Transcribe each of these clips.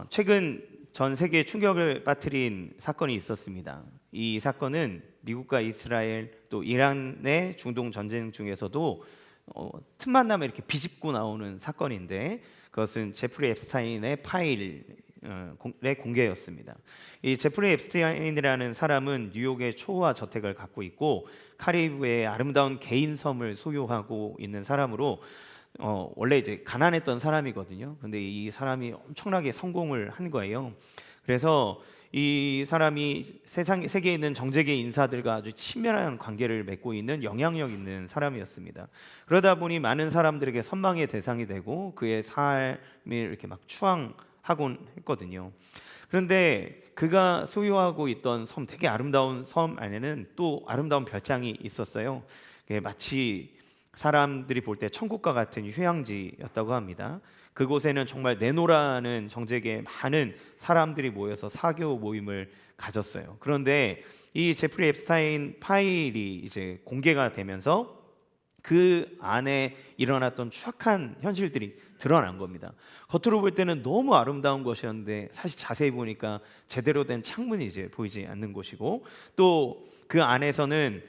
최근 전 세계에 충격을 빠뜨린 사건이 있었습니다. 이 사건은 미국과 이스라엘 또 이란의 중동 전쟁 중에서도 틈만 나면 이렇게 비집고 나오는 사건인데, 그것은 제프리 앱스타인의 파일의 공개였습니다. 이 제프리 앱스타인이라는 사람은 뉴욕의 초호화 저택을 갖고 있고 카리브해의 아름다운 개인 섬을 소유하고 있는 사람으로 원래 이제 가난했던 사람이거든요. 근데 이 사람이 엄청나게 성공을 한 거예요. 그래서 이 사람이 세계에 있는 정재계 인사들과 아주 친밀한 관계를 맺고 있는 영향력 있는 사람이었습니다. 그러다 보니 많은 사람들에게 선망의 대상이 되고 그의 삶을 이렇게 막 추앙하곤 했거든요. 그런데 그가 소유하고 있던 섬, 되게 아름다운 섬 안에는 또 아름다운 별장이 있었어요. 마치 사람들이 볼 때 천국과 같은 휴양지였다고 합니다. 그곳에는 정말 내노라는 정재계에 많은 사람들이 모여서 사교 모임을 가졌어요. 그런데 이 제프리 앱스타인 파일이 이제 공개가 되면서 그 안에 일어났던 추악한 현실들이 드러난 겁니다. 겉으로 볼 때는 너무 아름다운 것이었는데 사실 자세히 보니까 제대로 된 창문이 이제 보이지 않는 곳이고, 또 그 안에서는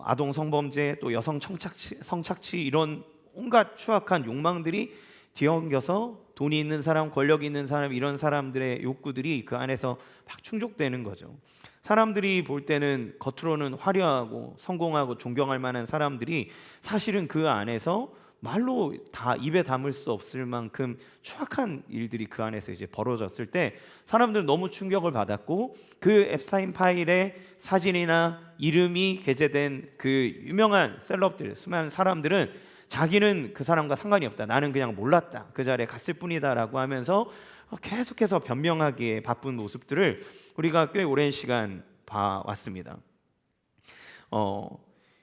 아동 성범죄, 또 여성 성착취 이런 온갖 추악한 욕망들이 뒤엉겨서 돈이 있는 사람, 권력이 있는 사람, 이런 사람들의 욕구들이 그 안에서 막 충족되는 거죠. 사람들이 볼 때는 겉으로는 화려하고 성공하고 존경할 만한 사람들이 사실은 그 안에서 말로 다 입에 담을 수 없을 만큼 추악한 일들이 그 안에서 이제 벌어졌을 때 사람들은 너무 충격을 받았고, 그 앱스타인 파일의 사진이나 이름이 게재된 그 유명한 셀럽들, 수많은 사람들은 자기는 그 사람과 상관이 없다, 나는 그냥 몰랐다, 그 자리에 갔을 뿐이다 라고 하면서 계속해서 변명하기에 바쁜 모습들을 우리가 꽤 오랜 시간 봐왔습니다.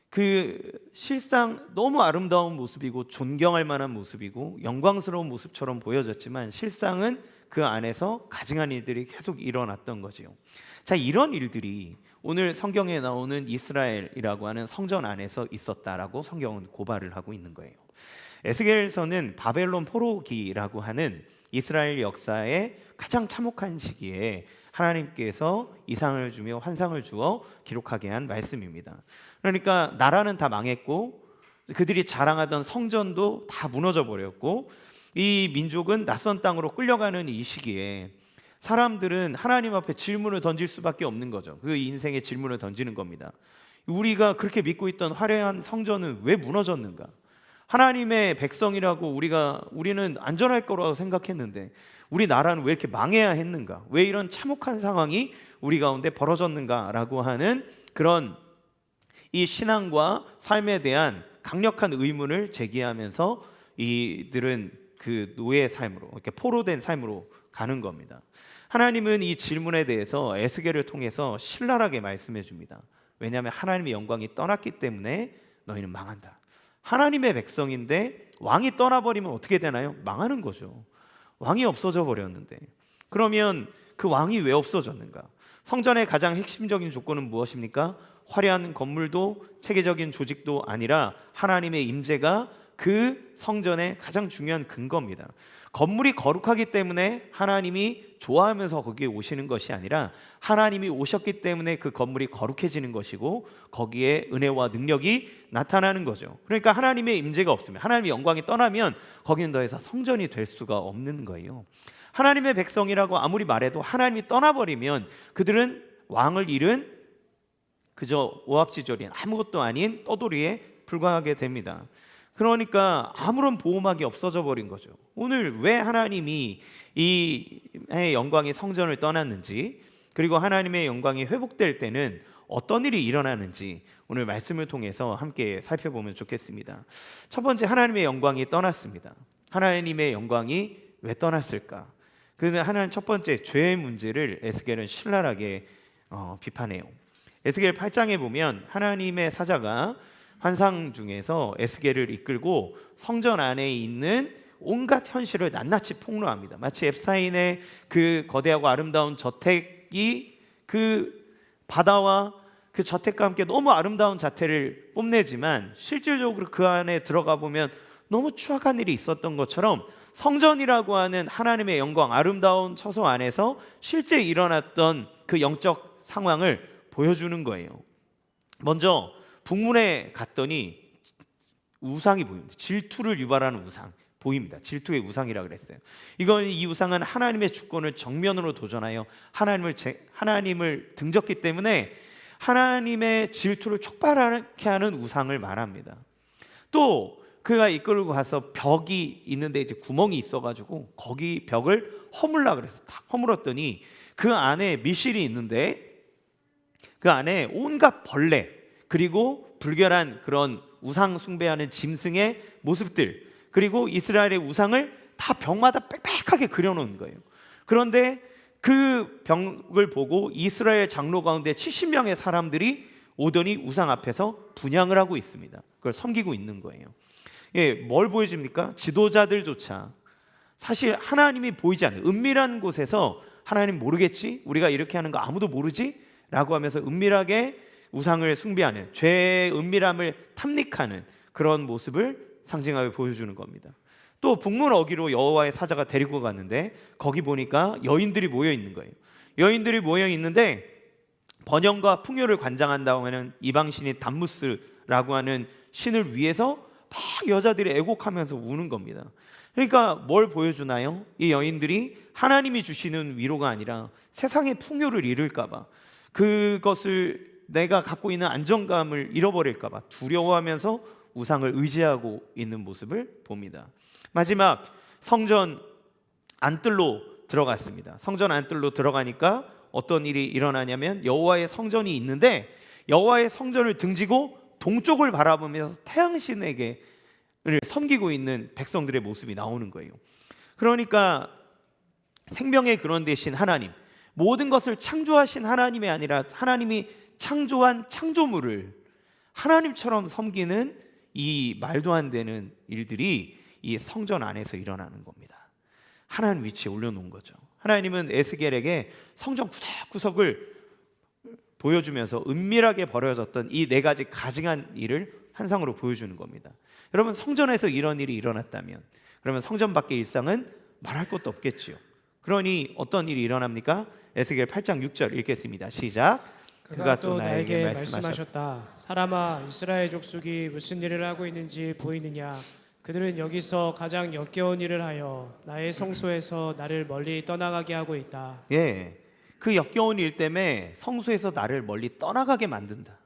그 실상 너무 아름다운 모습이고 존경할 만한 모습이고 영광스러운 모습처럼 보여졌지만 실상은 그 안에서 가증한 일들이 계속 일어났던 거지요. 자, 이런 일들이 오늘 성경에 나오는 이스라엘이라고 하는 성전 안에서 있었다라고 성경은 고발을 하고 있는 거예요. 에스겔서는 바벨론 포로기라고 하는 이스라엘 역사의 가장 참혹한 시기에 하나님께서 이상을 주며 환상을 주어 기록하게 한 말씀입니다. 그러니까 나라는 다 망했고 그들이 자랑하던 성전도 다 무너져 버렸고 이 민족은 낯선 땅으로 끌려가는 이 시기에 사람들은 하나님 앞에 질문을 던질 수밖에 없는 거죠. 그 인생의 질문을 던지는 겁니다. 우리가 그렇게 믿고 있던 화려한 성전은 왜 무너졌는가? 하나님의 백성이라고 우리는 안전할 거라고 생각했는데 우리 나라는 왜 이렇게 망해야 했는가? 왜 이런 참혹한 상황이 우리 가운데 벌어졌는가라고 하는 그런 이 신앙과 삶에 대한 강력한 의문을 제기하면서 이들은 그 노예의 삶으로, 이렇게 포로된 삶으로 가는 겁니다. 하나님은 이 질문에 대해서 에스겔을 통해서 신랄하게 말씀해 줍니다. 왜냐하면 하나님의 영광이 떠났기 때문에 너희는 망한다. 하나님의 백성인데 왕이 떠나버리면 어떻게 되나요? 망하는 거죠. 왕이 없어져 버렸는데, 그러면 그 왕이 왜 없어졌는가? 성전의 가장 핵심적인 조건은 무엇입니까? 화려한 건물도 체계적인 조직도 아니라 하나님의 임재가 그 성전의 가장 중요한 근거입니다. 건물이 거룩하기 때문에 하나님이 좋아하면서 거기에 오시는 것이 아니라 하나님이 오셨기 때문에 그 건물이 거룩해지는 것이고 거기에 은혜와 능력이 나타나는 거죠. 그러니까 하나님의 임재가 없으면, 하나님의 영광이 떠나면 거기는 더 이상 성전이 될 수가 없는 거예요. 하나님의 백성이라고 아무리 말해도 하나님이 떠나버리면 그들은 왕을 잃은 그저 오합지졸인 아무것도 아닌 떠돌이에 불과하게 됩니다. 그러니까 아무런 보호막이 없어져 버린 거죠. 오늘 왜 하나님이 이 영광이 성전을 떠났는지, 그리고 하나님의 영광이 회복될 때는 어떤 일이 일어나는지 오늘 말씀을 통해서 함께 살펴보면 좋겠습니다. 첫 번째, 하나님의 영광이 떠났습니다. 하나님의 영광이 왜 떠났을까? 하나는 첫 번째, 죄의 문제를 에스겔은 신랄하게 비판해요. 에스겔 8장에 보면 하나님의 사자가 환상 중에서 에스겔을 이끌고 성전 안에 있는 온갖 현실을 낱낱이 폭로합니다. 마치 앱스타인의 그 거대하고 아름다운 저택이 그 바다와 그 저택과 함께 너무 아름다운 자태를 뽐내지만 실질적으로 그 안에 들어가 보면 너무 추악한 일이 있었던 것처럼 성전이라고 하는 하나님의 영광, 아름다운 처소 안에서 실제 일어났던 그 영적 상황을 보여주는 거예요. 먼저 북문에 갔더니 우상이 보입니다. 질투를 유발하는 우상 보입니다. 질투의 우상이라고 그랬어요. 이 우상은 하나님의 주권을 정면으로 도전하여 하나님을 등졌기 때문에 하나님의 질투를 촉발하게 하는 우상을 말합니다. 또 그가 이끌고 가서 벽이 있는데 이제 구멍이 있어가지고 거기 벽을 허물라 그랬어. 딱 허물었더니 그 안에 밀실이 있는데 그 안에 온갖 벌레 그리고 불결한 그런 우상 숭배하는 짐승의 모습들, 그리고 이스라엘의 우상을 다 벽마다 빽빽하게 그려놓은 거예요. 그런데 그 벽을 보고 이스라엘 장로 가운데 70명의 사람들이 오더니 우상 앞에서 분향을 하고 있습니다. 그걸 섬기고 있는 거예요. 예, 뭘 보여줍니까? 지도자들조차 사실 하나님이 보이지 않는 은밀한 곳에서 하나님 모르겠지? 우리가 이렇게 하는 거 아무도 모르지? 라고 하면서 은밀하게 우상을 숭배하는, 죄의 은밀함을 탐닉하는 그런 모습을 상징하게 보여주는 겁니다. 또 북문 어기로 여호와의 사자가 데리고 갔는데 거기 보니까 여인들이 모여 있는 거예요. 여인들이 모여 있는데 번영과 풍요를 관장한다고 하는 이방신인 담무스라고 하는 신을 위해서 막 여자들이 애곡하면서 우는 겁니다. 그러니까 뭘 보여주나요? 이 여인들이 하나님이 주시는 위로가 아니라 세상의 풍요를 잃을까 봐, 그것을 내가 갖고 있는 안정감을 잃어버릴까 봐 두려워하면서 우상을 의지하고 있는 모습을 봅니다. 마지막 성전 안뜰로 들어갔습니다. 성전 안뜰로 들어가니까 어떤 일이 일어나냐면 여호와의 성전이 있는데 여호와의 성전을 등지고 동쪽을 바라보면서 태양신에게 섬기고 있는 백성들의 모습이 나오는 거예요. 그러니까 생명의 근원 되신 하나님, 모든 것을 창조하신 하나님이 아니라 하나님이 창조한 창조물을 하나님처럼 섬기는 이 말도 안 되는 일들이 이 성전 안에서 일어나는 겁니다. 하나님 위치에 올려놓은 거죠. 하나님은 에스겔에게 성전 구석구석을 보여주면서 은밀하게 벌어졌던 이 네 가지 가증한 일을 환상으로 보여주는 겁니다. 여러분, 성전에서 이런 일이 일어났다면 그러면 성전 밖의 일상은 말할 것도 없겠지요. 그러니 어떤 일이 일어납니까? 에스겔 8장 6절 읽겠습니다. 시작. 그가 또 나에게 말씀하셨다. 사람아, 이스라엘 족속이 무슨 일을 하고 있는지 보이느냐? 그들은 여기서 가장 역겨운 일을 하여 나의 성소에서 나를 멀리 떠나가게 하고 있다. 예, 그 역겨운 일 때문에 성소에서 나를 멀리 떠나가게 만든다.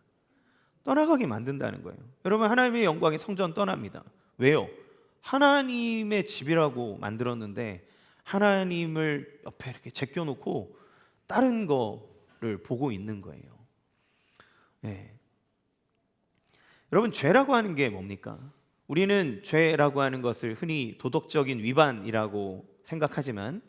떠나가게 만든다는 거예요. 여러분, 하나님의 영광이 성전 떠납니다. 왜요? 하나님의 집이라고 만들었는데 하나님을 옆에 이렇게 제껴놓고 다른 거를 보고 있는 거예요. 네. 여러분, 죄라고 하는 게 뭡니까? 우리는 죄라고 하는 것을 흔히 도덕적인 위반이라고 생각하지만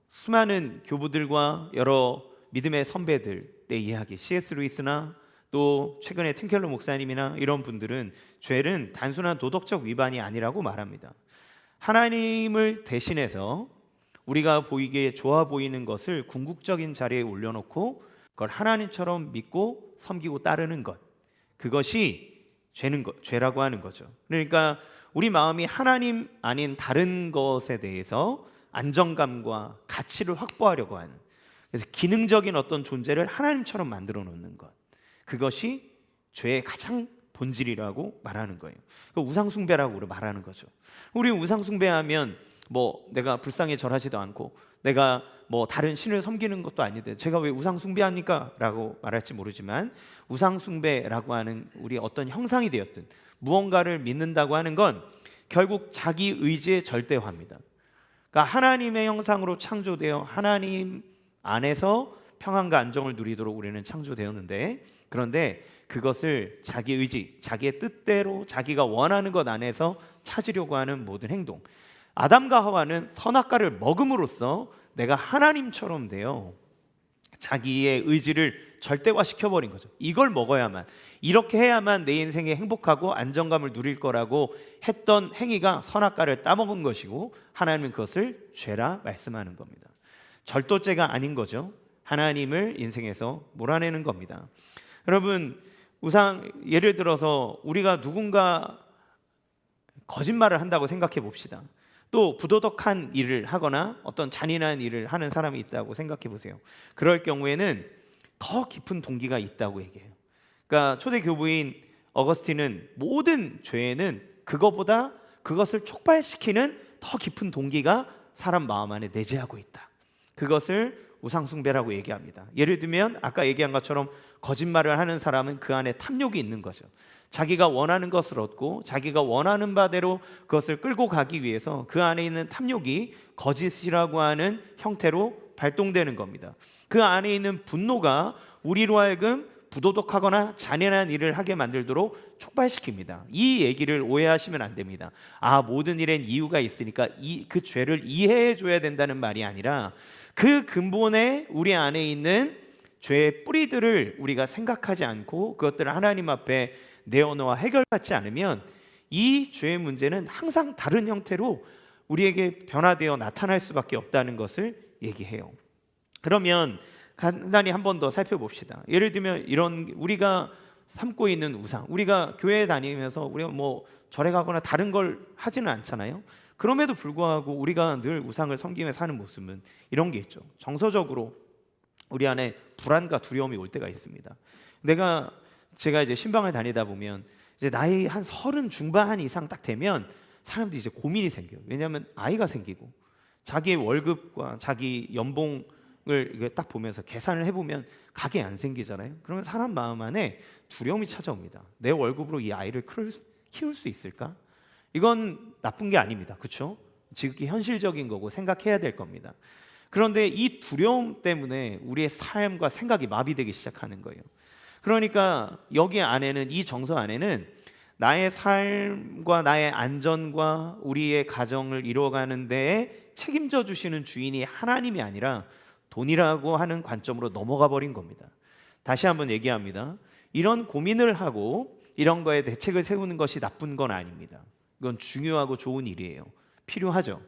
수많은 교부들과 여러 믿음의 선배들의 이야기, C.S. 루이스나 또 최근에 틴켈러 목사님이나 이런 분들은 죄는 단순한 도덕적 위반이 아니라고 말합니다. 하나님을 대신해서 우리가 보이기에 좋아 보이는 것을 궁극적인 자리에 올려놓고 그걸 하나님처럼 믿고 섬기고 따르는 것, 그것이 죄라고 하는 거죠. 그러니까 우리 마음이 하나님 아닌 다른 것에 대해서 안정감과 가치를 확보하려고 하는, 그래서 기능적인 어떤 존재를 하나님처럼 만들어 놓는 것, 그것이 죄의 가장 본질이라고 말하는 거예요. 우상숭배라고 우리 말하는 거죠. 우리 우상숭배하면 내가 불상에 절하지도 않고 내가 다른 신을 섬기는 것도 아닌데 제가 왜 우상숭배합니까? 라고 말할지 모르지만 우상숭배라고 하는 우리 어떤 형상이 되었든 무언가를 믿는다고 하는 건 결국 자기 의지의 절대화입니다. 그러니까 하나님의 형상으로 창조되어 하나님 안에서 평안과 안정을 누리도록 우리는 창조되었는데, 그런데 그것을 자기 의지, 자기의 뜻대로 자기가 원하는 것 안에서 찾으려고 하는 모든 행동, 아담과 하와는 선악과를 먹음으로써 내가 하나님처럼 되어 자기의 의지를 절대화시켜버린 거죠. 이걸 먹어야만, 이렇게 해야만 내 인생에 행복하고 안정감을 누릴 거라고 했던 행위가 선악과를 따먹은 것이고 하나님은 그것을 죄라 말씀하는 겁니다. 절도죄가 아닌 거죠. 하나님을 인생에서 몰아내는 겁니다. 여러분, 예를 들어서 우리가 누군가 거짓말을 한다고 생각해 봅시다. 또 부도덕한 일을 하거나 어떤 잔인한 일을 하는 사람이 있다고 생각해 보세요. 그럴 경우에는 더 깊은 동기가 있다고 얘기해요. 그러니까 초대 교부인 어거스틴은 모든 죄에는 그것보다 그것을 촉발시키는 더 깊은 동기가 사람 마음 안에 내재하고 있다. 그것을 우상숭배라고 얘기합니다. 예를 들면 아까 얘기한 것처럼 거짓말을 하는 사람은 그 안에 탐욕이 있는 거죠. 자기가 원하는 것을 얻고 자기가 원하는 바대로 그것을 끌고 가기 위해서 그 안에 있는 탐욕이 거짓이라고 하는 형태로 발동되는 겁니다. 그 안에 있는 분노가 우리로 하여금 부도덕하거나 잔인한 일을 하게 만들도록 촉발시킵니다. 이 얘기를 오해하시면 안 됩니다. 모든 일엔 이유가 있으니까 그 죄를 이해해 줘야 된다는 말이 아니라 그 근본에 우리 안에 있는 죄의 뿌리들을 우리가 생각하지 않고 그것들을 하나님 앞에 내어놓아 해결받지 않으면 이 죄의 문제는 항상 다른 형태로 우리에게 변화되어 나타날 수밖에 없다는 것을 얘기해요. 그러면 간단히 한 번 더 살펴봅시다. 예를 들면 이런 우리가 삼고 있는 우상, 우리가 교회에 다니면서 우리가 뭐 절에 가거나 다른 걸 하지는 않잖아요. 그럼에도 불구하고 우리가 늘 우상을 섬기며 사는 모습은 이런 게 있죠. 정서적으로 우리 안에 불안과 두려움이 올 때가 있습니다. 제가 이제 신방을 다니다 보면 이제 나이 한 30 중반 이상 딱 되면 사람들이 이제 고민이 생겨요. 왜냐하면 아이가 생기고 자기의 월급과 자기 연봉을 이게 딱 보면서 계산을 해보면 가게 안 생기잖아요. 그러면 사람 마음 안에 두려움이 찾아옵니다. 내 월급으로 이 아이를 키울 수 있을까? 이건 나쁜 게 아닙니다. 그렇죠? 지극히 현실적인 거고 생각해야 될 겁니다. 그런데 이 두려움 때문에 우리의 삶과 생각이 마비되기 시작하는 거예요. 그러니까 여기 안에는, 이 정서 안에는 나의 삶과 나의 안전과 우리의 가정을 이루어가는 데에 책임져 주시는 주인이 하나님이 아니라 돈이라고 하는 관점으로 넘어가 버린 겁니다. 다시 한번 얘기합니다. 이런 고민을 하고 이런 거에 대책을 세우는 것이 나쁜 건 아닙니다. 이건 중요하고 좋은 일이에요. 필요하죠.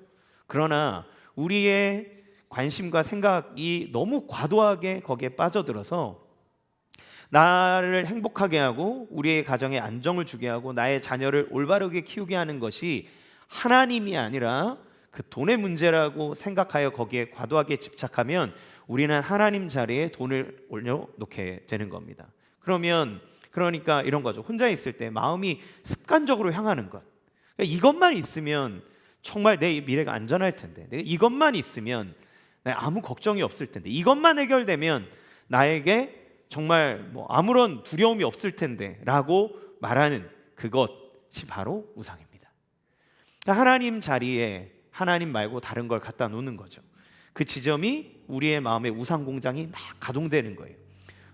그러나 우리의 관심과 생각이 너무 과도하게 거기에 빠져들어서 나를 행복하게 하고 우리의 가정에 안정을 주게 하고 나의 자녀를 올바르게 키우게 하는 것이 하나님이 아니라 그 돈의 문제라고 생각하여 거기에 과도하게 집착하면 우리는 하나님 자리에 돈을 올려놓게 되는 겁니다. 그러니까 이런 거죠. 혼자 있을 때 마음이 습관적으로 향하는 것. 그러니까 이것만 있으면 정말 내 미래가 안전할 텐데, 내가 이것만 있으면 아무 걱정이 없을 텐데, 이것만 해결되면 나에게 정말 아무런 두려움이 없을 텐데 라고 말하는 그것이 바로 우상입니다. 그러니까 하나님 자리에 하나님 말고 다른 걸 갖다 놓는 거죠. 그 지점이 우리의 마음의 우상 공장이 막 가동되는 거예요.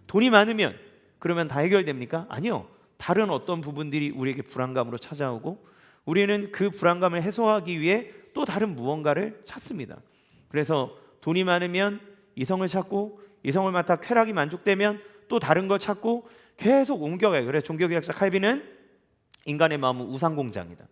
돈이 많으면 그러면 다 해결됩니까? 아니요. 다른 어떤 부분들이 우리에게 불안감으로 찾아오고 우리는 그 불안감을 해소하기 위해 또 다른 무언가를 찾습니다. 그래서 돈이 많으면 이성을 찾고, 이성을 맡아 쾌락이 만족되면 또 다른 걸 찾고 계속 옮겨가요. 그래서 종교개혁자 칼빈은 인간의 마음은 우상공장이다.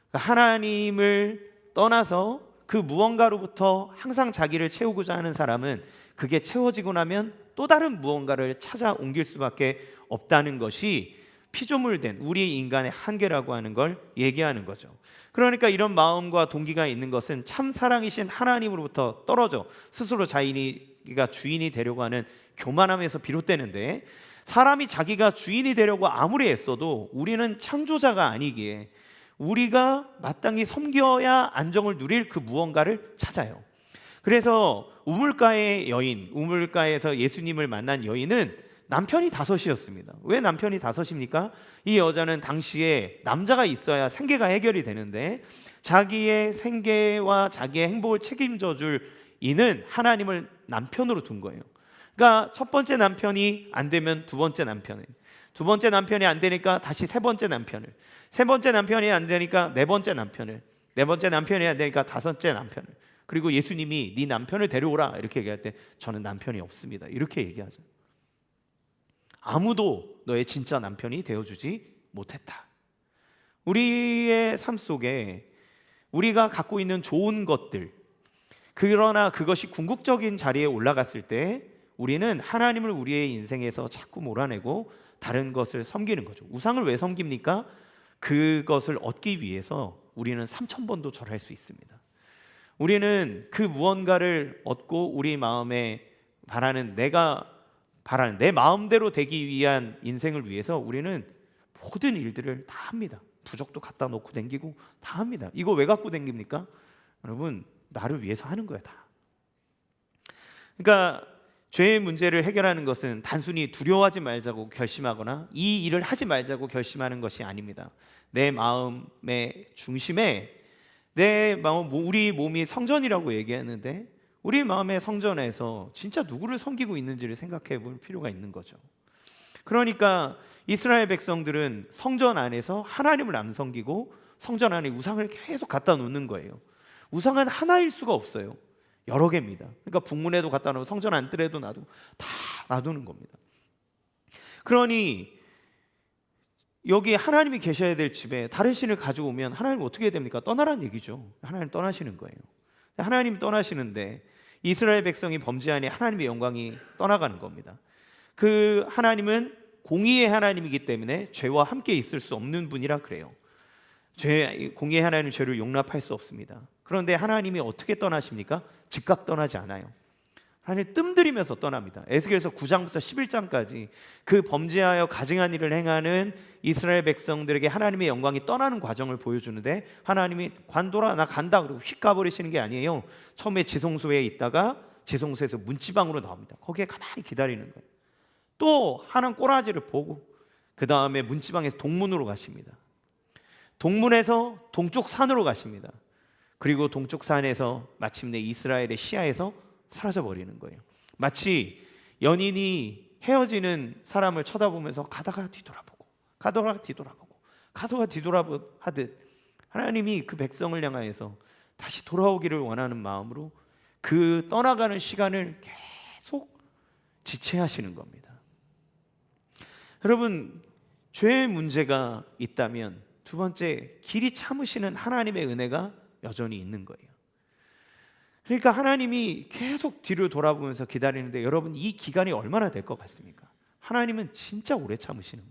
그러니까 하나님을 떠나서 그 무언가로부터 항상 자기를 채우고자 하는 사람은 그게 채워지고 나면 또 다른 무언가를 찾아 옮길 수밖에 없다는 것이 피조물된 우리 인간의 한계라고 하는 걸 얘기하는 거죠. 그러니까 이런 마음과 동기가 있는 것은 참 사랑이신 하나님으로부터 떨어져 스스로 자기가 주인이 되려고 하는 교만함에서 비롯되는데, 사람이 자기가 주인이 되려고 아무리 애써도 우리는 창조자가 아니기에 우리가 마땅히 섬겨야 안정을 누릴 그 무언가를 찾아요. 그래서 우물가의 여인, 우물가에서 예수님을 만난 여인은 남편이 5이었습니다. 왜 남편이 5입니까? 이 여자는 당시에 남자가 있어야 생계가 해결이 되는데 자기의 생계와 자기의 행복을 책임져 줄 이는 하나님을 남편으로 둔 거예요. 그러니까 첫 번째 남편이 안 되면 두 번째 남편을, 두 번째 남편이 안 되니까 다시 세 번째 남편을, 세 번째 남편이 안 되니까 네 번째 남편을, 네 번째 남편이 안 되니까 다섯째 남편을. 그리고 예수님이 네 남편을 데려오라 이렇게 얘기할 때 저는 남편이 없습니다 이렇게 얘기하죠. 아무도 너의 진짜 남편이 되어주지 못했다. 우리의 삶 속에 우리가 갖고 있는 좋은 것들, 그러나 그것이 궁극적인 자리에 올라갔을 때 우리는 하나님을 우리의 인생에서 자꾸 몰아내고 다른 것을 섬기는 거죠. 우상을 왜 섬깁니까? 그것을 얻기 위해서 우리는 3,000번도 절할 수 있습니다. 우리는 그 무언가를 얻고 우리 마음에 바라는 내가 바라는 내 마음대로 되기 위한 인생을 위해서 우리는 모든 일들을 다 합니다. 부적도 갖다 놓고 댕기고 다 합니다. 이거 왜 갖고 댕깁니까? 여러분, 나를 위해서 하는 거야 다. 그러니까 죄의 문제를 해결하는 것은 단순히 두려워하지 말자고 결심하거나 이 일을 하지 말자고 결심하는 것이 아닙니다. 내 마음의 중심에 내 마음, 우리 몸이 성전이라고 얘기하는데 우리 마음의 성전에서 진짜 누구를 섬기고 있는지를 생각해 볼 필요가 있는 거죠. 그러니까 이스라엘 백성들은 성전 안에서 하나님을 안 섬기고 성전 안에 우상을 계속 갖다 놓는 거예요. 우상은 하나일 수가 없어요. 여러 개입니다. 그러니까 북문에도 갖다 놓고 성전 안뜰에도 놔두고 다 놔두는 겁니다. 그러니 여기 하나님이 계셔야 될 집에 다른 신을 가져오면 하나님 어떻게 해야 됩니까? 떠나라는 얘기죠. 하나님 떠나시는 거예요. 하나님 떠나시는데 이스라엘 백성이 범죄하니 하나님의 영광이 떠나가는 겁니다. 그 하나님은 공의의 하나님이기 때문에 죄와 함께 있을 수 없는 분이라 그래요. 공의의 하나님은 죄를 용납할 수 없습니다. 그런데 하나님이 어떻게 떠나십니까? 즉각 떠나지 않아요. 하나님 뜸들이면서 떠납니다. 에스겔서 9장부터 11장까지 그 범죄하여 가증한 일을 행하는 이스라엘 백성들에게 하나님의 영광이 떠나는 과정을 보여주는데 하나님이 관둬라 나 간다 그러고 휙 가버리시는 게 아니에요. 처음에 지성소에 있다가 지성소에서 문지방으로 나옵니다. 거기에 가만히 기다리는 거예요. 또 하나님 꼬라지를 보고 그 다음에 문지방에서 동문으로 가십니다. 동문에서 동쪽 산으로 가십니다. 그리고 동쪽 산에서 마침내 이스라엘의 시야에서 사라져 버리는 거예요. 마치 연인이 헤어지는 사람을 쳐다보면서 가다가 뒤돌아보고 가다가 뒤돌아보고 가다가 뒤돌아보고 하듯 하나님이 그 백성을 향하여서 다시 돌아오기를 원하는 마음으로 그 떠나가는 시간을 계속 지체하시는 겁니다. 여러분, 죄의 문제가 있다면 두 번째, 길이 참으시는 하나님의 은혜가 여전히 있는 거예요. 그러니까 하나님이 계속 뒤를 돌아보면서 기다리는데 여러분 이 기간이 얼마나 될 것 같습니까? 하나님은 진짜 오래 참으시는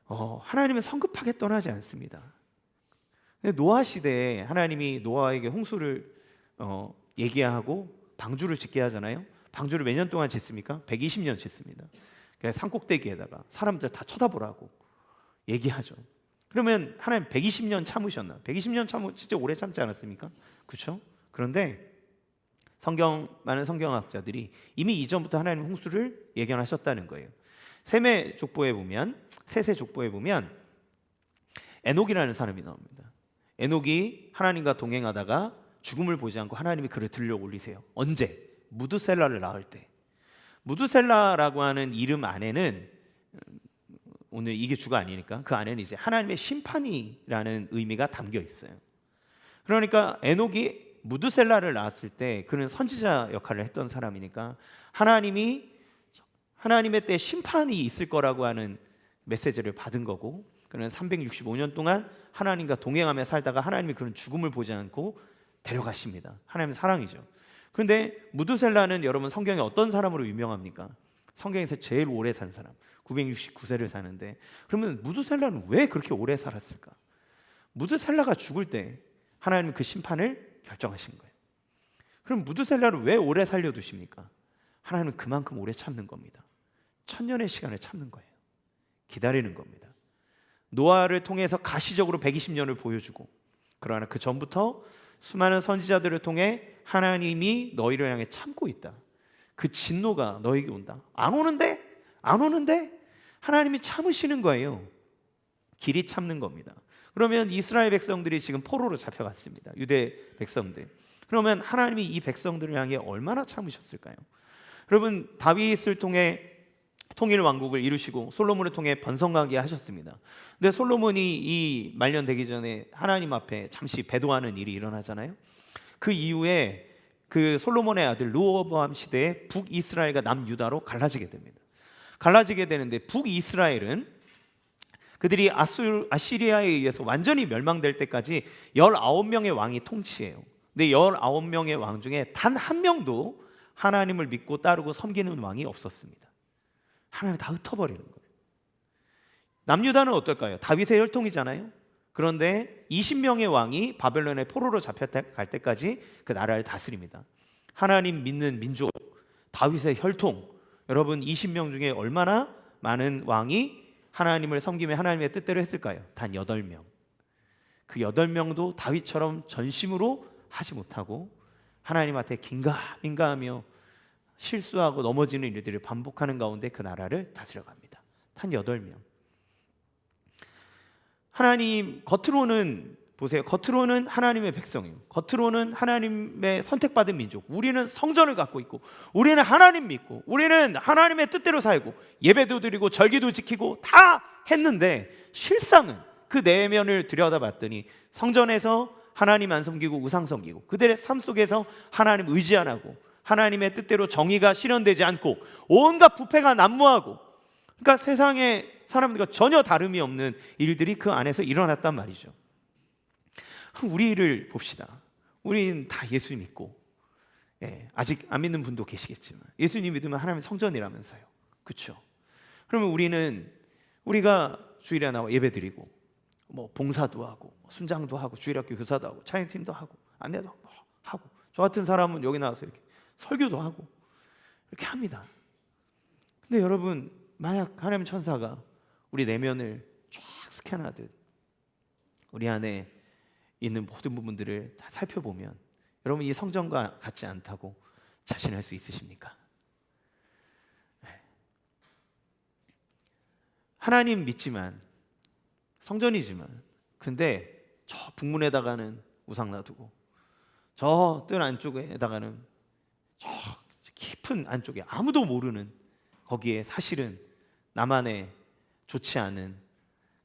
분이에요. 하나님은 성급하게 떠나지 않습니다. 노아 시대에 하나님이 노아에게 홍수를 얘기하고 방주를 짓게 하잖아요. 방주를 몇 년 동안 짓습니까? 120년 짓습니다. 산꼭대기에다가 사람들 다 쳐다보라고 얘기하죠. 그러면 하나님 120년 참으셨나? 120년 참으 진짜 오래 참지 않았습니까? 그렇죠? 그런데 많은 성경학자들이 이미 이전부터 하나님 홍수를 예견하셨다는 거예요. 셋의 족보에 보면 에녹이라는 사람이 나옵니다. 에녹이 하나님과 동행하다가 죽음을 보지 않고 하나님이 그를 들려 올리세요. 언제? 무드셀라를 낳을 때. 무드셀라라고 하는 이름 안에는 오늘 이게 주가 아니니까 그 안에는 이제 하나님의 심판이라는 의미가 담겨 있어요. 그러니까 에녹이 무드셀라를 낳았을 때 그는 선지자 역할을 했던 사람이니까 하나님의 때 심판이 있을 거라고 하는 메시지를 받은 거고 그는 365년 동안 하나님과 동행하며 살다가 하나님이 그런 죽음을 보지 않고 데려가십니다. 하나님의 사랑이죠. 그런데 무드셀라는 여러분 성경에 어떤 사람으로 유명합니까? 성경에서 제일 오래 산 사람 969세를 사는데 그러면 무드셀라는 왜 그렇게 오래 살았을까? 무드셀라가 죽을 때 하나님은 그 심판을 결정하신 거예요. 그럼 무드셀라를 왜 오래 살려두십니까? 하나님은 그만큼 오래 참는 겁니다. 1000년의 시간을 참는 거예요. 기다리는 겁니다. 노아를 통해서 가시적으로 120년을 보여주고 그러나 그 전부터 수많은 선지자들을 통해 하나님이 너희를 향해 참고 있다. 그 진노가 너에게 온다. 안 오는데 하나님이 참으시는 거예요. 길이 참는 겁니다. 그러면 이스라엘 백성들이 지금 포로로 잡혀갔습니다. 유대 백성들. 그러면 하나님이 이 백성들을 향해 얼마나 참으셨을까요? 여러분 다윗을 통해 통일 왕국을 이루시고 솔로몬을 통해 번성하게 하셨습니다. 근데 솔로몬이 이 말년되기 전에 하나님 앞에 잠시 배도하는 일이 일어나잖아요. 그 이후에 그 솔로몬의 아들 르호보암 시대에 북이스라엘과 남유다로 갈라지게 됩니다. 갈라지게 되는데 북이스라엘은 그들이 아시리아에 의해서 완전히 멸망될 때까지 19명의 왕이 통치해요. 근데 19명의 왕 중에 단 한 명도 하나님을 믿고 따르고 섬기는 왕이 없었습니다. 하나님 다 흩어버리는 거예요. 남유다는 어떨까요? 다윗의 혈통이잖아요. 그런데 20명의 왕이 바벨론의 포로로 잡혀갈 때까지 그 나라를 다스립니다. 하나님 믿는 민족, 다윗의 혈통, 여러분 20명 중에 얼마나 많은 왕이 하나님을 섬기며 하나님의 뜻대로 했을까요? 단 8명. 그 8명도 다윗처럼 전심으로 하지 못하고 하나님한테 긴가민가하며 실수하고 넘어지는 일들을 반복하는 가운데 그 나라를 다스려갑니다. 단 8명. 하나님 겉으로는 보세요. 겉으로는 하나님의 백성이에요. 겉으로는 하나님의 선택받은 민족. 우리는 성전을 갖고 있고, 우리는 하나님 믿고, 우리는 하나님의 뜻대로 살고, 예배도 드리고 절기도 지키고 다 했는데 실상은 그 내면을 들여다봤더니 성전에서 하나님 안 섬기고 우상 섬기고, 그들의 삶 속에서 하나님 의지 안 하고, 하나님의 뜻대로 정의가 실현되지 않고, 온갖 부패가 난무하고, 그러니까 세상의 사람들과 전혀 다름이 없는 일들이 그 안에서 일어났단 말이죠. 우리를 봅시다. 우리는 다 예수 믿고, 아직 안 믿는 분도 계시겠지만 예수님 믿으면 하나님의 성전이라면서요. 그렇죠? 그러면 우리가 주일에 나와 예배드리고, 뭐 봉사도 하고, 순장도 하고, 주일학교 교사도 하고, 찬양팀도 하고, 안내도 하고, 저 같은 사람은 여기 나와서 이렇게 설교도 하고 이렇게 합니다. 근데 여러분, 만약 하나님 천사가 우리 내면을 쫙 스캔하듯 우리 안에 있는 모든 부분들을 다 살펴보면 여러분 이 성전과 같지 않다고 자신할 수 있으십니까? 하나님 믿지만, 성전이지만, 근데 저 북문에다가는 우상 놔두고, 저 뜰 안쪽에다가는 저 깊은 안쪽에 아무도 모르는 거기에 사실은 나만의 좋지 않은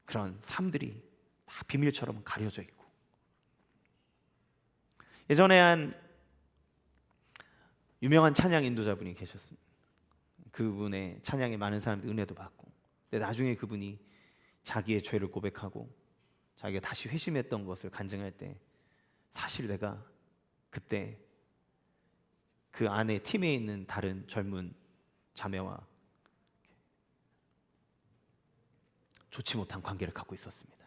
그런 삶들이 다 비밀처럼 가려져 있고. 예전에 한 유명한 찬양 인도자분이 계셨습니다. 그분의 찬양에 많은 사람들이 은혜도 받고, 근데 나중에 그분이 자기의 죄를 고백하고 자기가 다시 회심했던 것을 간증할 때, 사실 내가 그때 그 안에 팀에 있는 다른 젊은 자매와 좋지 못한 관계를 갖고 있었습니다.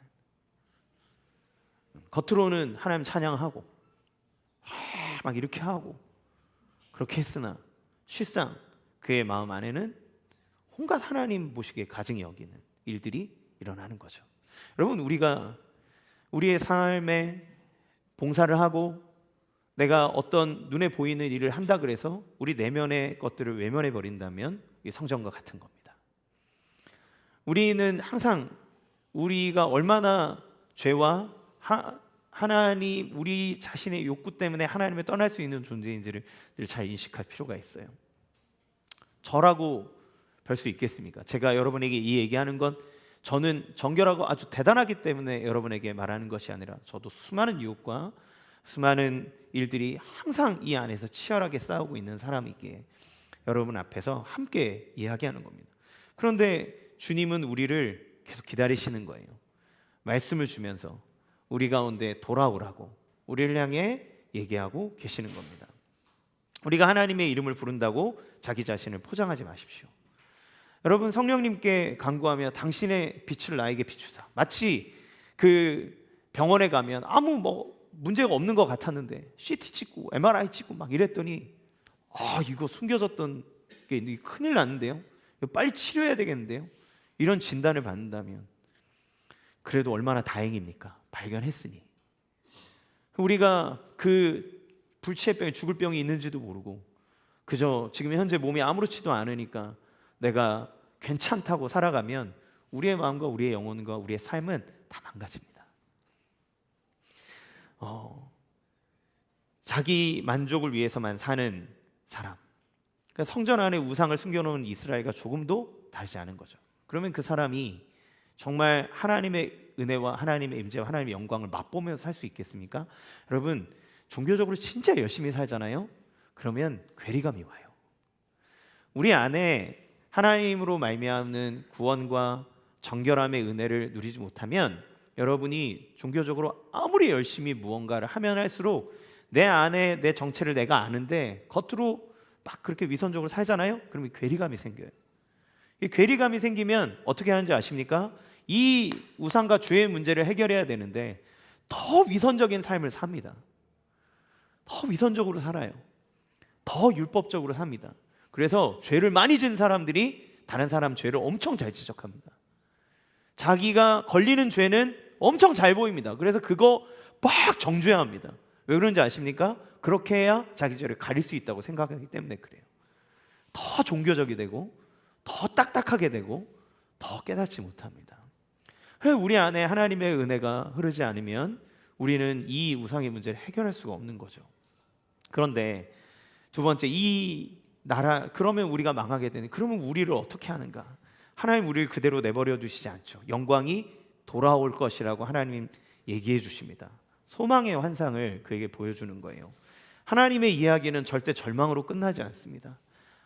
겉으로는 하나님 찬양하고 막 이렇게 하고 그렇게 했으나 실상 그의 마음 안에는 온갖 하나님 보시기에 가증히 여기는 일들이 일어나는 거죠. 여러분, 우리가 우리의 삶에 봉사를 하고 내가 어떤 눈에 보이는 일을 한다 그래서 우리 내면의 것들을 외면해 버린다면 이게 성전과 같은 겁니다. 우리는 항상 우리가 얼마나 죄와 하나님, 우리 자신의 욕구 때문에 하나님을 떠날 수 있는 존재인지를 잘 인식할 필요가 있어요. 저라고 별 수 있겠습니까? 제가 여러분에게 이 얘기하는 건 저는 정결하고 아주 대단하기 때문에 여러분에게 말하는 것이 아니라 저도 수많은 유혹과 수많은 일들이 항상 이 안에서 치열하게 싸우고 있는 사람이기에 여러분 앞에서 함께 이야기하는 겁니다. 그런데 주님은 우리를 계속 기다리시는 거예요. 말씀을 주면서 우리 가운데 돌아오라고 우리를 향해 얘기하고 계시는 겁니다. 우리가 하나님의 이름을 부른다고 자기 자신을 포장하지 마십시오. 여러분, 성령님께 간구하며 당신의 빛을 나에게 비추사. 마치 그 병원에 가면 아무 문제가 없는 것 같았는데 CT 찍고 MRI 찍고 막 이랬더니 이거 숨겨졌던 게 큰일 났는데요, 이거 빨리 치료해야 되겠는데요, 이런 진단을 받는다면 그래도 얼마나 다행입니까? 발견했으니. 우리가 그 불치의 병에 죽을 병이 있는지도 모르고 그저 지금 현재 몸이 아무렇지도 않으니까 내가 괜찮다고 살아가면 우리의 마음과 우리의 영혼과 우리의 삶은 다 망가집니다. 자기 만족을 위해서만 사는 사람, 그러니까 성전 안에 우상을 숨겨놓은 이스라엘과 조금도 다르지 않은 거죠. 그러면 그 사람이 정말 하나님의 은혜와 하나님의 임재와 하나님의 영광을 맛보면서 살 수 있겠습니까? 여러분, 종교적으로 진짜 열심히 살잖아요. 그러면 괴리감이 와요. 우리 안에 하나님으로 말미암는 구원과 정결함의 은혜를 누리지 못하면 여러분이 종교적으로 아무리 열심히 무언가를 하면 할수록 내 안에 내 정체를 내가 아는데 겉으로 막 그렇게 위선적으로 살잖아요. 그러면 괴리감이 생겨요. 이 괴리감이 생기면 어떻게 하는지 아십니까? 이 우상과 죄의 문제를 해결해야 되는데 더 위선적인 삶을 삽니다. 더 위선적으로 살아요. 더 율법적으로 삽니다. 그래서 죄를 많이 지은 사람들이 다른 사람 죄를 엄청 잘 지적합니다. 자기가 걸리는 죄는 엄청 잘 보입니다. 그래서 그거 막 정죄해야 합니다. 왜 그런지 아십니까? 그렇게 해야 자기 죄를 가릴 수 있다고 생각하기 때문에 그래요. 더 종교적이 되고 더 딱딱하게 되고 더 깨닫지 못합니다. 그래서 우리 안에 하나님의 은혜가 흐르지 않으면 우리는 이 우상의 문제를 해결할 수가 없는 거죠. 그런데 두 번째, 이 나라, 그러면 우리가 망하게 되는, 그러면 우리를 어떻게 하는가? 하나님 우리를 그대로 내버려 두시지 않죠. 영광이 돌아올 것이라고 하나님 얘기해 주십니다. 소망의 환상을 그에게 보여주는 거예요. 하나님의 이야기는 절대 절망으로 끝나지 않습니다.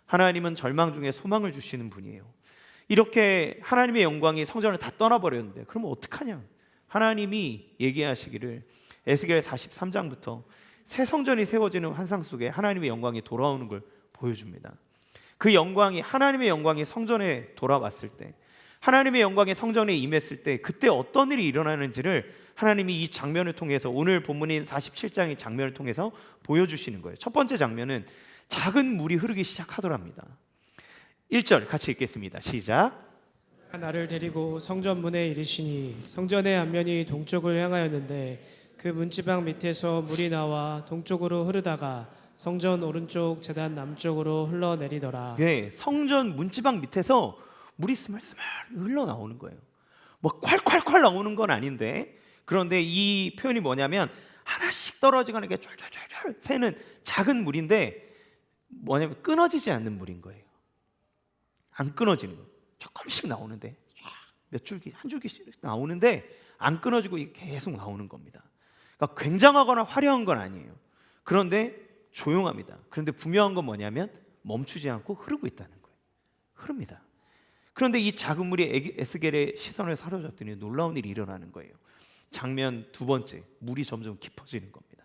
하나님은 절망 중에 소망을 주시는 분이에요. 이렇게 하나님의 영광이 성전을 다 떠나버렸는데 그러면 어떡하냐? 하나님이 얘기하시기를 에스겔 43장부터 새 성전이 세워지는 환상 속에 하나님의 영광이 돌아오는 걸 보여줍니다. 그 영광이, 하나님의 영광이 성전에 돌아왔을 때, 하나님의 영광이 성전에 임했을 때 그때 어떤 일이 일어나는지를 하나님이 이 장면을 통해서, 오늘 본문인 47장의 장면을 통해서 보여주시는 거예요. 첫 번째 장면은 작은 물이 흐르기 시작하더랍니다. 1절 같이 읽겠습니다. 시작. 나를 데리고 성전 문에 이르시니 성전의 앞면이 동쪽을 향하였는데 그 문지방 밑에서 물이 나와 동쪽으로 흐르다가 성전 오른쪽 제단 남쪽으로 흘러내리더라. 네, 성전 문지방 밑에서 물이 스멀스멀 흘러나오는 거예요. 뭐 콸콸콸 나오는 건 아닌데, 그런데 이 표현이 뭐냐면 하나씩 떨어지거나 이렇게 쫄쫄쫄쫄 새는 작은 물인데 뭐냐면 끊어지지 않는 물인 거예요. 안 끊어지는 거예요. 조금씩 나오는데 몇 줄기, 한 줄기씩 나오는데 안 끊어지고 계속 나오는 겁니다. 그러니까 굉장하거나 화려한 건 아니에요. 그런데 조용합니다. 그런데 분명한 건 뭐냐면 멈추지 않고 흐르고 있다는 거예요. 흐릅니다. 그런데 이 작은 물이 에스겔의 시선을 사로잡더니 놀라운 일이 일어나는 거예요. 장면 두 번째, 물이 점점 깊어지는 겁니다.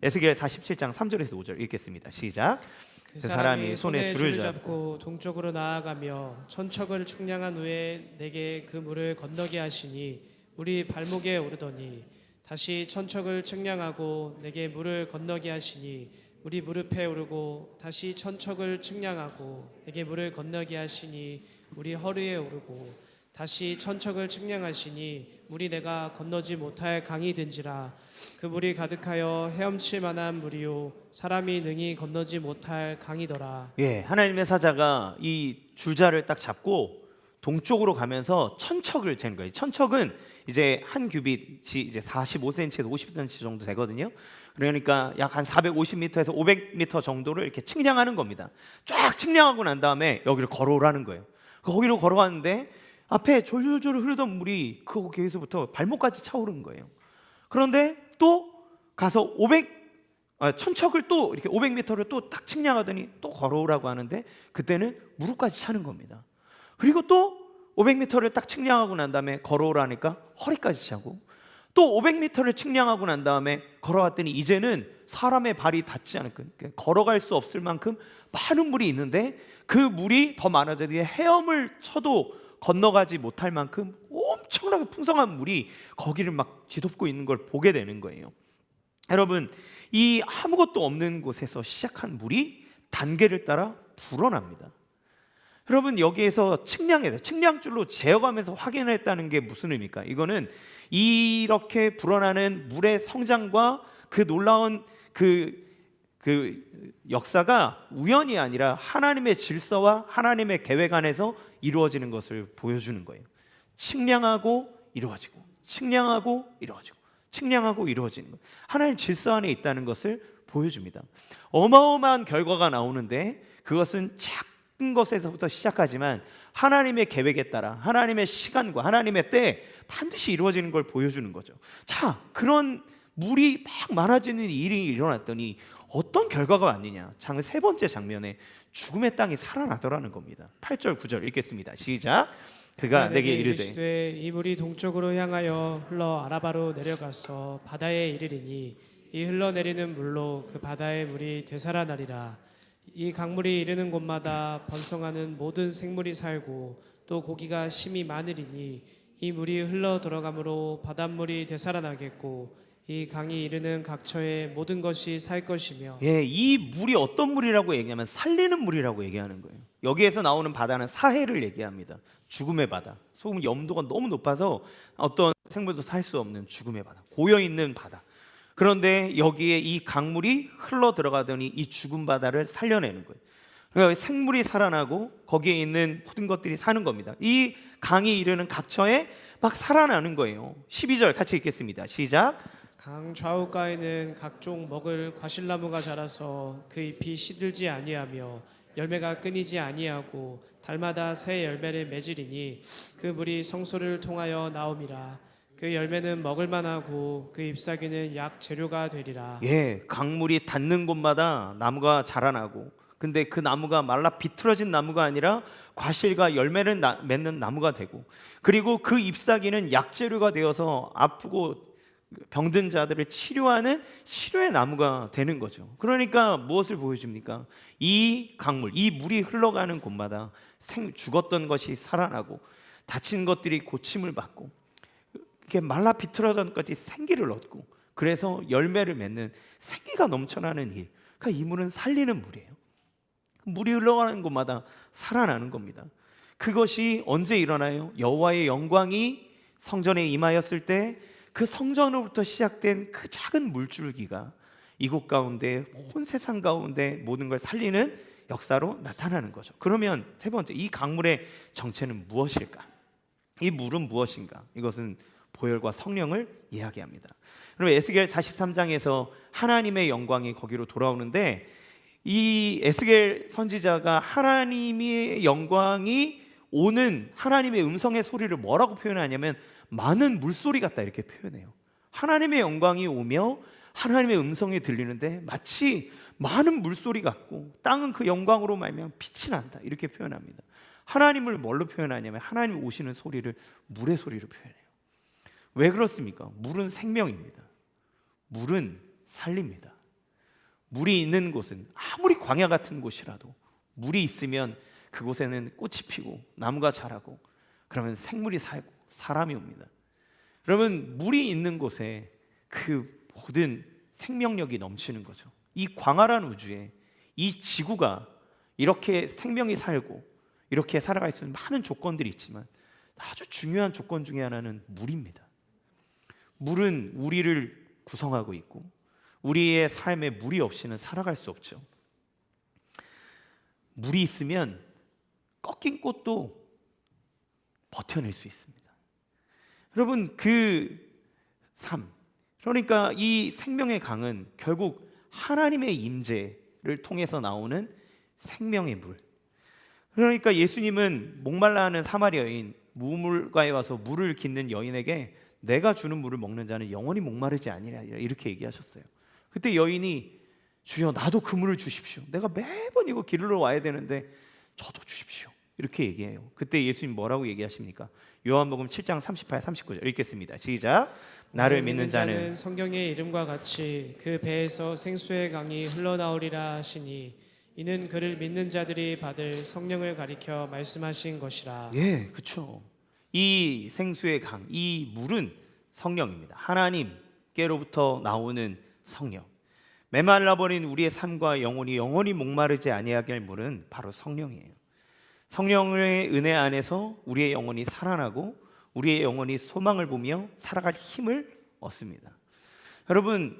에스겔 47장 3절에서 5절 읽겠습니다. 시작. 그 사람이 손에 줄을 잡고 동쪽으로 나아가며 천척을 측량한 후에 내게 그 물을 건너게 하시니 물이 발목에 오르더니 다시 천척을 측량하고 내게 물을 건너게 하시니 물이 무릎에 오르고 다시 천척을 측량하고 내게 물을 건너게 하시니 물이 허리에 오르고 다시 천척을 측량하시니 물이 내가 건너지 못할 강이 된지라. 그 물이 가득하여 헤엄칠 만한 물이요 사람이 능히 건너지 못할 강이더라. 예, 하나님의 사자가 이 줄자를 딱 잡고 동쪽으로 가면서 천척을 재는 거예요. 천척은 이제 한 규빗이 이제 45cm에서 50cm 정도 되거든요. 그러니까 약 한 450m에서 500m 정도를 이렇게 측량하는 겁니다. 쫙 측량하고 난 다음에 여기를 걸어오라는 거예요. 거기로 걸어왔는데 앞에 졸졸졸 흐르던 물이 거기에서부터 발목까지 차오르는 거예요. 그런데 또 가서 천척을 또 이렇게 500m를 또 딱 측량하더니 또 걸어오라고 하는데 그때는 무릎까지 차는 겁니다. 그리고 또 500m를 딱 측량하고 난 다음에 걸어오라니까 허리까지 차고, 또 500m를 측량하고 난 다음에 걸어왔더니 이제는 사람의 발이 닿지 않을 거예요. 걸어갈 수 없을 만큼 많은 물이 있는데 그 물이 더 많아지더니 헤엄을 쳐도 건너가지 못할 만큼 엄청나게 풍성한 물이 거기를 막 뒤덮고 있는 걸 보게 되는 거예요. 여러분, 이 아무것도 없는 곳에서 시작한 물이 단계를 따라 불어납니다. 여러분, 여기에서 측량줄로 재어가면서 확인했다는 게 무슨 의미입니까? 이거는 이렇게 불어나는 물의 성장과 그 놀라운 그 역사가 우연이 아니라 하나님의 질서와 하나님의 계획 안에서 이루어지는 것을 보여주는 거예요. 측량하고 이루어지고, 측량하고 이루어지고, 측량하고 이루어지는 것, 하나님 질서 안에 있다는 것을 보여줍니다. 어마어마한 결과가 나오는데 그것은 작은 것에서부터 시작하지만 하나님의 계획에 따라 하나님의 시간과 하나님의 때에 반드시 이루어지는 걸 보여주는 거죠. 자, 그런 물이 막 많아지는 일이 일어났더니 어떤 결과가 왔느냐? 세 번째 장면에 죽음의 땅이 살아나더라는 겁니다. 8절 9절 읽겠습니다. 시작. 그가 내게 이르되 이 물이 동쪽으로 향하여 흘러 아라바로 내려가서 바다에 이르리니 이 흘러내리는 물로 그 바다의 물이 되살아나리라. 이 강물이 이르는 곳마다 번성하는 모든 생물이 살고 또 고기가 심이 많으리니 이 물이 흘러 들어가므로 바닷물이 되살아나겠고 이 강이 이르는 각처의 모든 것이 살 것이며. 예, 이 물이 어떤 물이라고 얘기하면 살리는 물이라고 얘기하는 거예요. 여기에서 나오는 바다는 사해를 얘기합니다. 죽음의 바다. 소금 염도가 너무 높아서 어떤 생물도 살 수 없는 죽음의 바다, 고여 있는 바다. 그런데 여기에 이 강물이 흘러 들어가더니 이 죽은 바다를 살려내는 거예요. 그러니까 생물이 살아나고 거기에 있는 모든 것들이 사는 겁니다. 이 강이 이르는 각처에 막 살아나는 거예요. 12절 같이 읽겠습니다. 시작. 강 좌우가에는 각종 먹을 과실나무가 자라서 그 잎이 시들지 아니하며 열매가 끊이지 아니하고 달마다 새 열매를 맺으리니 그 물이 성소를 통하여 나옴이라. 그 열매는 먹을 만하고 그 잎사귀는 약 재료가 되리라. 예, 강물이 닿는 곳마다 나무가 자라나고, 근데 그 나무가 말라 비틀어진 나무가 아니라 과실과 열매를 맺는 나무가 되고, 그리고 그 잎사귀는 약재료가 되어서 아프고 병든 자들을 치료하는 치료의 나무가 되는 거죠. 그러니까 무엇을 보여줍니까? 이 강물, 이 물이 흘러가는 곳마다 죽었던 것이 살아나고 다친 것들이 고침을 받고 이렇게 말라 비틀어진 것이 생기를 얻고, 그래서 열매를 맺는 생기가 넘쳐나는 일. 그러니까 이 물은 살리는 물이에요. 물이 흘러가는 곳마다 살아나는 겁니다. 그것이 언제 일어나요? 여호와의 영광이 성전에 임하였을 때 그 성전으로부터 시작된 그 작은 물줄기가 이곳 가운데, 온 세상 가운데 모든 걸 살리는 역사로 나타나는 거죠. 그러면 세 번째, 이 강물의 정체는 무엇일까? 이 물은 무엇인가? 이것은 보혈과 성령을 이야기합니다. 그럼 에스겔 43장에서 하나님의 영광이 거기로 돌아오는데, 이 에스겔 선지자가 하나님의 영광이 오는 하나님의 음성의 소리를 뭐라고 표현하냐면 많은 물소리 같다 이렇게 표현해요. 하나님의 영광이 오며 하나님의 음성이 들리는데 마치 많은 물소리 같고 땅은 그 영광으로 말미암아 빛이 난다 이렇게 표현합니다. 하나님을 뭘로 표현하냐면 하나님 오시는 소리를 물의 소리로 표현해요. 왜 그렇습니까? 물은 생명입니다. 물은 살립니다. 물이 있는 곳은 아무리 광야 같은 곳이라도 물이 있으면 그곳에는 꽃이 피고 나무가 자라고, 그러면 생물이 살고 사람이 옵니다. 그러면 물이 있는 곳에 그 모든 생명력이 넘치는 거죠. 이 광활한 우주에 이 지구가 이렇게 생명이 살고 이렇게 살아갈 수 있는 많은 조건들이 있지만 아주 중요한 조건 중에 하나는 물입니다. 물은 우리를 구성하고 있고 우리의 삶에 물이 없이는 살아갈 수 없죠. 물이 있으면 꺾인 꽃도 버텨낼 수 있습니다. 여러분, 그 삶, 그러니까 이 생명의 강은 결국 하나님의 임재를 통해서 나오는 생명의 물. 그러니까 예수님은 목말라하는 사마리아 여인, 무물가에 와서 물을 깃는 여인에게 내가 주는 물을 먹는 자는 영원히 목마르지 아니라 이렇게 얘기하셨어요. 그때 여인이 주여 나도 그 물을 주십시오. 내가 매번 이거 길러 와야 되는데 저도 주십시오. 이렇게 얘기해요. 그때 예수님 뭐라고 얘기하십니까? 요한복음 7장 38, 39절 읽겠습니다. 시작. 나를 믿는 자는 성경의 이름과 같이 그 배에서 생수의 강이 흘러나오리라 하시니 이는 그를 믿는 자들이 받을 성령을 가리켜 말씀하신 것이라. 예, 그렇죠. 이 생수의 강, 이 물은 성령입니다. 하나님께로부터 나오는 성령. 메말라버린 우리의 삶과 영원히 목마르지 아니하게 할 물은 바로 성령이에요. 성령의 은혜 안에서 우리의 영혼이 살아나고 우리의 영혼이 소망을 보며 살아갈 힘을 얻습니다. 여러분,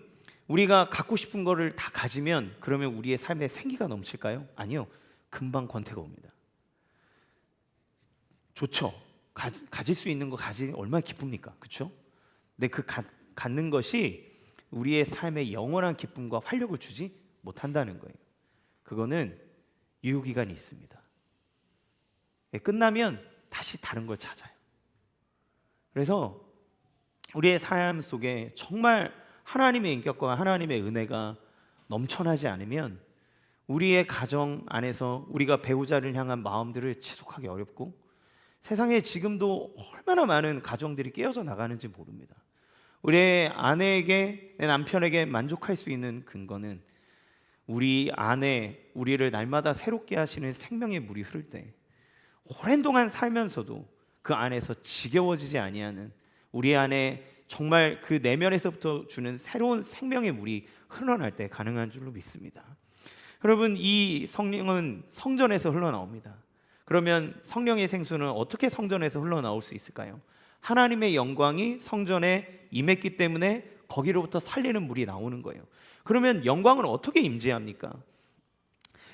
우리가 갖고 싶은 거를 다 가지면 그러면 우리의 삶에 생기가 넘칠까요? 아니요. 금방 권태가 옵니다. 좋죠. 가질 수 있는 거 가지면 얼마나 기쁩니까? 그렇죠? 근데 그 갖는 것이 우리의 삶에 영원한 기쁨과 활력을 주지 못한다는 거예요. 그거는 유효기간이 있습니다. 끝나면 다시 다른 걸 찾아요. 그래서 우리의 삶 속에 정말 하나님의 인격과 하나님의 은혜가 넘쳐나지 않으면 우리의 가정 안에서 우리가 배우자를 향한 마음들을 지속하기 어렵고, 세상에 지금도 얼마나 많은 가정들이 깨어져 나가는지 모릅니다. 우리 아내에게, 내 남편에게 만족할 수 있는 근거는 우리 아내, 우리를 날마다 새롭게 하시는 생명의 물이 흐를 때, 오랜 동안 살면서도 그 안에서 지겨워지지 아니하는, 우리 안에 정말 그 내면에서부터 주는 새로운 생명의 물이 흘러날 때 가능한 줄로 믿습니다. 여러분, 이 성령은 성전에서 흘러나옵니다. 그러면 성령의 생수는 어떻게 성전에서 흘러나올 수 있을까요? 하나님의 영광이 성전에 임했기 때문에 거기로부터 살리는 물이 나오는 거예요. 그러면 영광은 어떻게 임재합니까?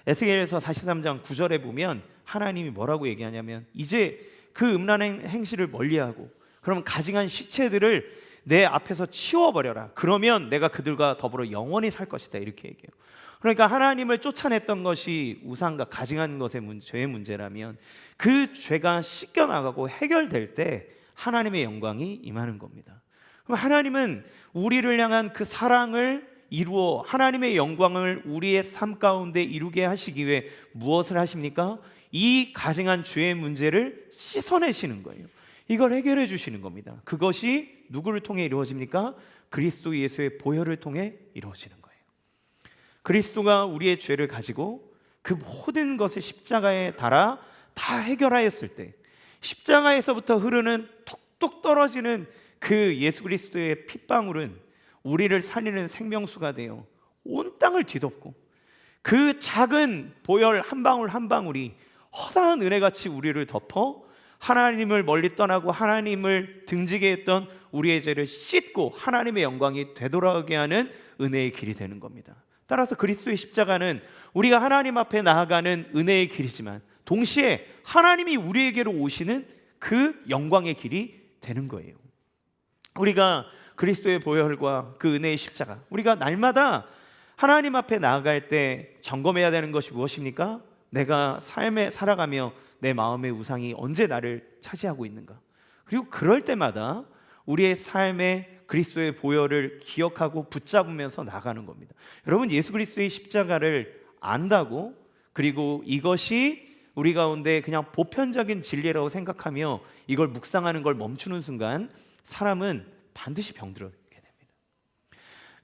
에스겔서 43장 9절에 보면 하나님이 뭐라고 얘기하냐면, 이제 그 음란한 행실을 멀리하고 그러면 가증한 시체들을 내 앞에서 치워버려라. 그러면 내가 그들과 더불어 영원히 살 것이다. 이렇게 얘기해요. 그러니까 하나님을 쫓아냈던 것이 우상과 가증한 것의 죄의 문제라면 그 죄가 씻겨나가고 해결될 때 하나님의 영광이 임하는 겁니다. 그럼 하나님은 우리를 향한 그 사랑을 이루어 하나님의 영광을 우리의 삶 가운데 이루게 하시기 위해 무엇을 하십니까? 이 가증한 죄의 문제를 씻어내시는 거예요. 이걸 해결해 주시는 겁니다. 그것이 누구를 통해 이루어집니까? 그리스도 예수의 보혈을 통해 이루어지는 거예요. 그리스도가 우리의 죄를 가지고 그 모든 것을 십자가에 달아 다 해결하였을 때, 십자가에서부터 흐르는 톡톡 떨어지는 그 예수 그리스도의 핏방울은 우리를 살리는 생명수가 되어 온 땅을 뒤덮고, 그 작은 보혈 한 방울 한 방울이 허다한 은혜같이 우리를 덮어 하나님을 멀리 떠나고 하나님을 등지게 했던 우리의 죄를 씻고 하나님의 영광이 되돌아오게 하는 은혜의 길이 되는 겁니다. 따라서 그리스도의 십자가는 우리가 하나님 앞에 나아가는 은혜의 길이지만 동시에 하나님이 우리에게로 오시는 그 영광의 길이 되는 거예요. 우리가 그리스도의 보혈과 그 은혜의 십자가, 우리가 날마다 하나님 앞에 나아갈 때 점검해야 되는 것이 무엇입니까? 내가 삶에 살아가며 내 마음의 우상이 언제 나를 차지하고 있는가? 그리고 그럴 때마다 우리의 삶에 그리스도의 보혈을 기억하고 붙잡으면서 나가는 겁니다. 여러분, 예수 그리스도의 십자가를 안다고, 그리고 이것이 우리 가운데 그냥 보편적인 진리라고 생각하며 이걸 묵상하는 걸 멈추는 순간 사람은 반드시 병들게 됩니다.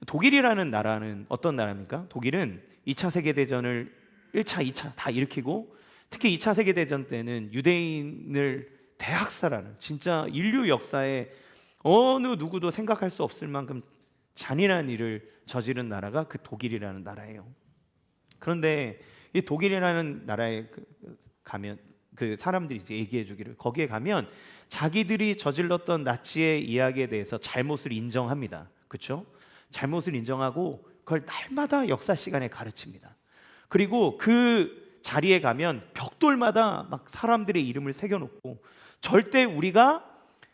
독일이라는 나라는 어떤 나라입니까? 독일은 2차 세계대전을 1차, 2차 다 일으키고, 특히 2차 세계대전 때는 유대인을 대학살하는, 진짜 인류 역사에 어느 누구도 생각할 수 없을 만큼 잔인한 일을 저지른 나라가 그 독일이라는 나라예요. 그런데 이 독일이라는 나라에 가면 그 사람들이 이제 얘기해 주기를, 거기에 가면 자기들이 저질렀던 나치의 이야기에 대해서 잘못을 인정합니다. 그렇죠? 잘못을 인정하고 그걸 날마다 역사 시간에 가르칩니다. 그리고 그 자리에 가면 벽돌마다 막 사람들의 이름을 새겨놓고, 절대 우리가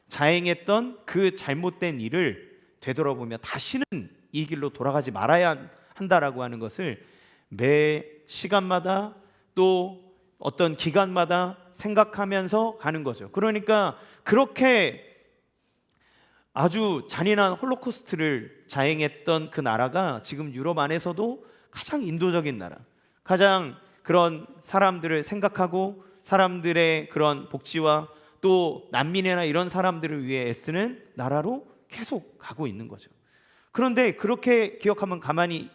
자행했던 그 잘못된 일을 되돌아보며 다시는 이 길로 돌아가지 말아야 한다라고 하는 것을 매 시간마다 또 어떤 기간마다 생각하면서 가는 거죠. 그러니까 그렇게 아주 잔인한 홀로코스트를 자행했던 그 나라가 지금 유럽 안에서도 가장 인도적인 나라, 가장 그런 사람들을 생각하고 사람들의 그런 복지와 또 난민이나 이런 사람들을 위해 애쓰는 나라로 계속 가고 있는 거죠. 그런데 그렇게 기억하면 가만히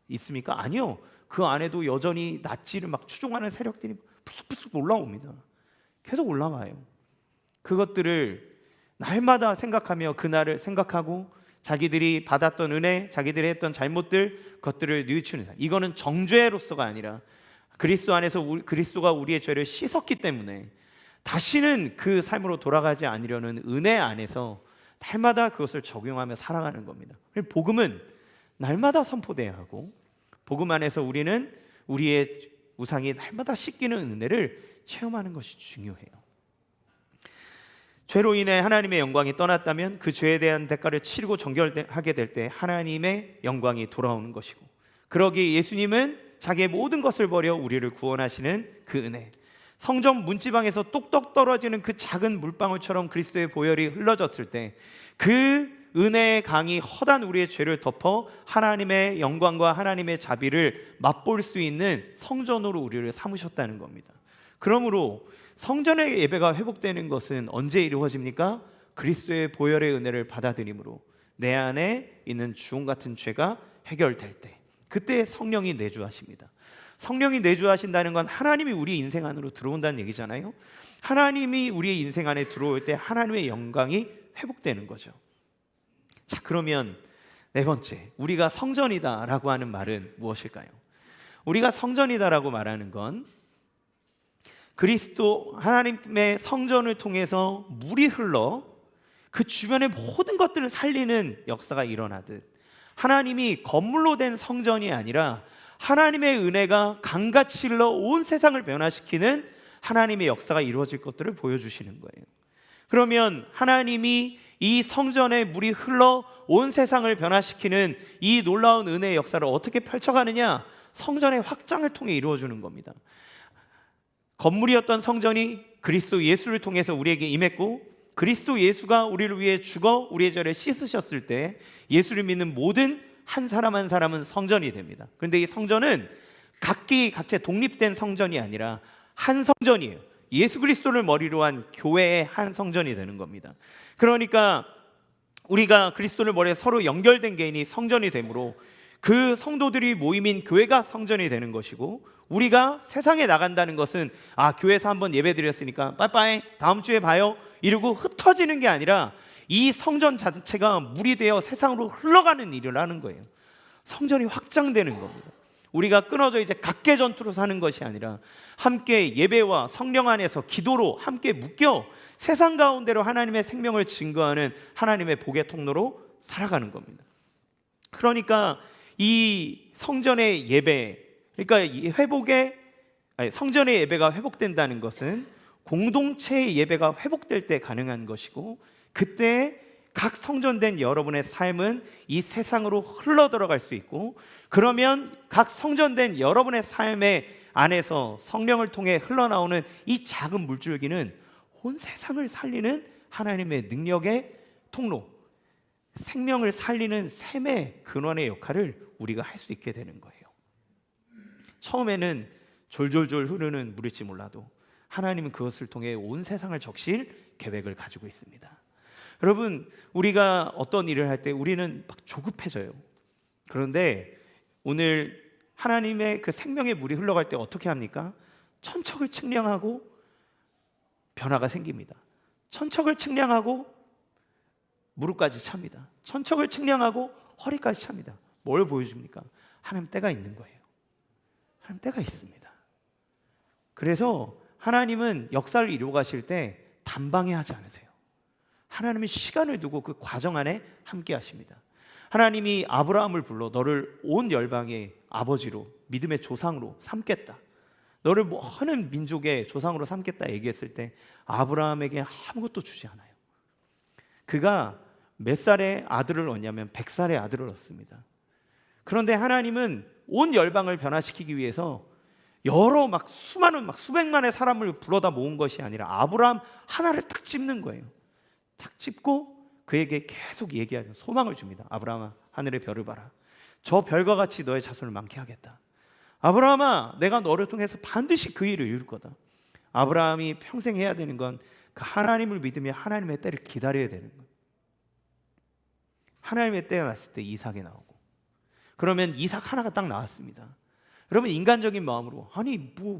있습니까? 아니요. 그 안에도 여전히 나치를 막 추종하는 세력들이 푸석푸석 올라옵니다. 계속 올라와요. 그것들을 날마다 생각하며 그날을 생각하고 자기들이 받았던 은혜, 자기들이 했던 잘못들, 그것들을 뉘우치는 삶. 이거는 정죄로서가 아니라 그리스도 안에서 그리스도가 우리의 죄를 씻었기 때문에 다시는 그 삶으로 돌아가지 않으려는 은혜 안에서 날마다 그것을 적용하며 살아가는 겁니다. 복음은 날마다 선포돼야 하고, 복음 안에서 우리는 우리의 우상이 날마다 씻기는 은혜를 체험하는 것이 중요해요. 죄로 인해 하나님의 영광이 떠났다면 그 죄에 대한 대가를 치르고 정결하게 될 때 하나님의 영광이 돌아오는 것이고, 그러기에 예수님은 자기의 모든 것을 버려 우리를 구원하시는 그 은혜, 성전 문지방에서 똑똑 떨어지는 그 작은 물방울처럼 그리스도의 보혈이 흘러졌을 때 그 은혜의 강이 허단 우리의 죄를 덮어 하나님의 영광과 하나님의 자비를 맛볼 수 있는 성전으로 우리를 삼으셨다는 겁니다. 그러므로 성전의 예배가 회복되는 것은 언제 이루어집니까? 그리스도의 보혈의 은혜를 받아들임으로 내 안에 있는 주홍 같은 죄가 해결될 때, 그때 성령이 내주하십니다. 성령이 내주하신다는 건 하나님이 우리 인생 안으로 들어온다는 얘기잖아요. 하나님이 우리의 인생 안에 들어올 때 하나님의 영광이 회복되는 거죠. 자, 그러면 네 번째, 우리가 성전이다라고 하는 말은 무엇일까요? 우리가 성전이다라고 말하는 건 그리스도 하나님의 성전을 통해서 물이 흘러 그 주변의 모든 것들을 살리는 역사가 일어나듯, 하나님이 건물로 된 성전이 아니라 하나님의 은혜가 강같이 흘러 온 세상을 변화시키는 하나님의 역사가 이루어질 것들을 보여주시는 거예요. 그러면 하나님이 이 성전에 물이 흘러 온 세상을 변화시키는 이 놀라운 은혜의 역사를 어떻게 펼쳐가느냐? 성전의 확장을 통해 이루어주는 겁니다. 건물이었던 성전이 그리스도 예수를 통해서 우리에게 임했고, 그리스도 예수가 우리를 위해 죽어 우리의 죄를 씻으셨을 때 예수를 믿는 모든 한 사람 한 사람은 성전이 됩니다. 그런데 이 성전은 각기 각자 독립된 성전이 아니라 한 성전이에요. 예수 그리스도를 머리로 한 교회의 한 성전이 되는 겁니다. 그러니까 우리가 그리스도를 머리에 서로 연결된 개인이 성전이 되므로 그 성도들이 모임인 교회가 성전이 되는 것이고, 우리가 세상에 나간다는 것은 교회에서 한번 예배 드렸으니까 빠이빠이 다음 주에 봐요 이러고 흩어지는 게 아니라 이 성전 자체가 물이 되어 세상으로 흘러가는 일을 하는 거예요. 성전이 확장되는 겁니다. 우리가 끊어져 이제 각계 전투로 사는 것이 아니라 함께 예배와 성령 안에서 기도로 함께 묶여 세상 가운데로 하나님의 생명을 증거하는 하나님의 복의 통로로 살아가는 겁니다. 그러니까 이 성전의 예배, 그러니까 이 성전의 예배가 회복된다는 것은 공동체의 예배가 회복될 때 가능한 것이고, 그때 각 성전된 여러분의 삶은 이 세상으로 흘러 들어갈 수 있고, 그러면 각 성전된 여러분의 삶의 안에서 성령을 통해 흘러나오는 이 작은 물줄기는 온 세상을 살리는 하나님의 능력의 통로, 생명을 살리는 샘의 근원의 역할을 우리가 할 수 있게 되는 거예요. 처음에는 졸졸졸 흐르는 물일지 몰라도 하나님은 그것을 통해 온 세상을 적실 계획을 가지고 있습니다. 여러분, 우리가 어떤 일을 할 때 우리는 막 조급해져요. 그런데 오늘 하나님의 그 생명의 물이 흘러갈 때 어떻게 합니까? 천척을 측량하고 변화가 생깁니다. 천척을 측량하고 무릎까지 찹니다. 천척을 측량하고 허리까지 찹니다. 뭘 보여줍니까? 하나님 때가 있는 거예요. 하나님 때가 있습니다. 그래서 하나님은 역사를 이루어 가실 때 단방에 하지 않으세요. 하나님은 시간을 두고 그 과정 안에 함께 하십니다. 하나님이 아브라함을 불러 너를 온 열방의 아버지로, 믿음의 조상으로 삼겠다, 너를 많은 민족의 조상으로 삼겠다 얘기했을 때 아브라함에게 아무것도 주지 않아요. 그가 몇 살의 아들을 얻냐면 100살의 아들을 얻습니다. 그런데 하나님은 온 열방을 변화시키기 위해서 여러 수많은 수백만의 사람을 불러다 모은 것이 아니라 아브라함 하나를 딱 찝는 거예요. 딱 찝고 그에게 계속 얘기하는 소망을 줍니다. 아브라함아, 하늘의 별을 봐라. 저 별과 같이 너의 자손을 많게 하겠다. 아브라함아, 내가 너를 통해서 반드시 그 일을 이룰 거다. 아브라함이 평생 해야 되는 건 그 하나님을 믿으며 하나님의 때를 기다려야 되는 거예요. 하나님의 때가 났을 때 이삭이 나오고, 그러면 이삭 하나가 딱 나왔습니다. 여러분, 인간적인 마음으로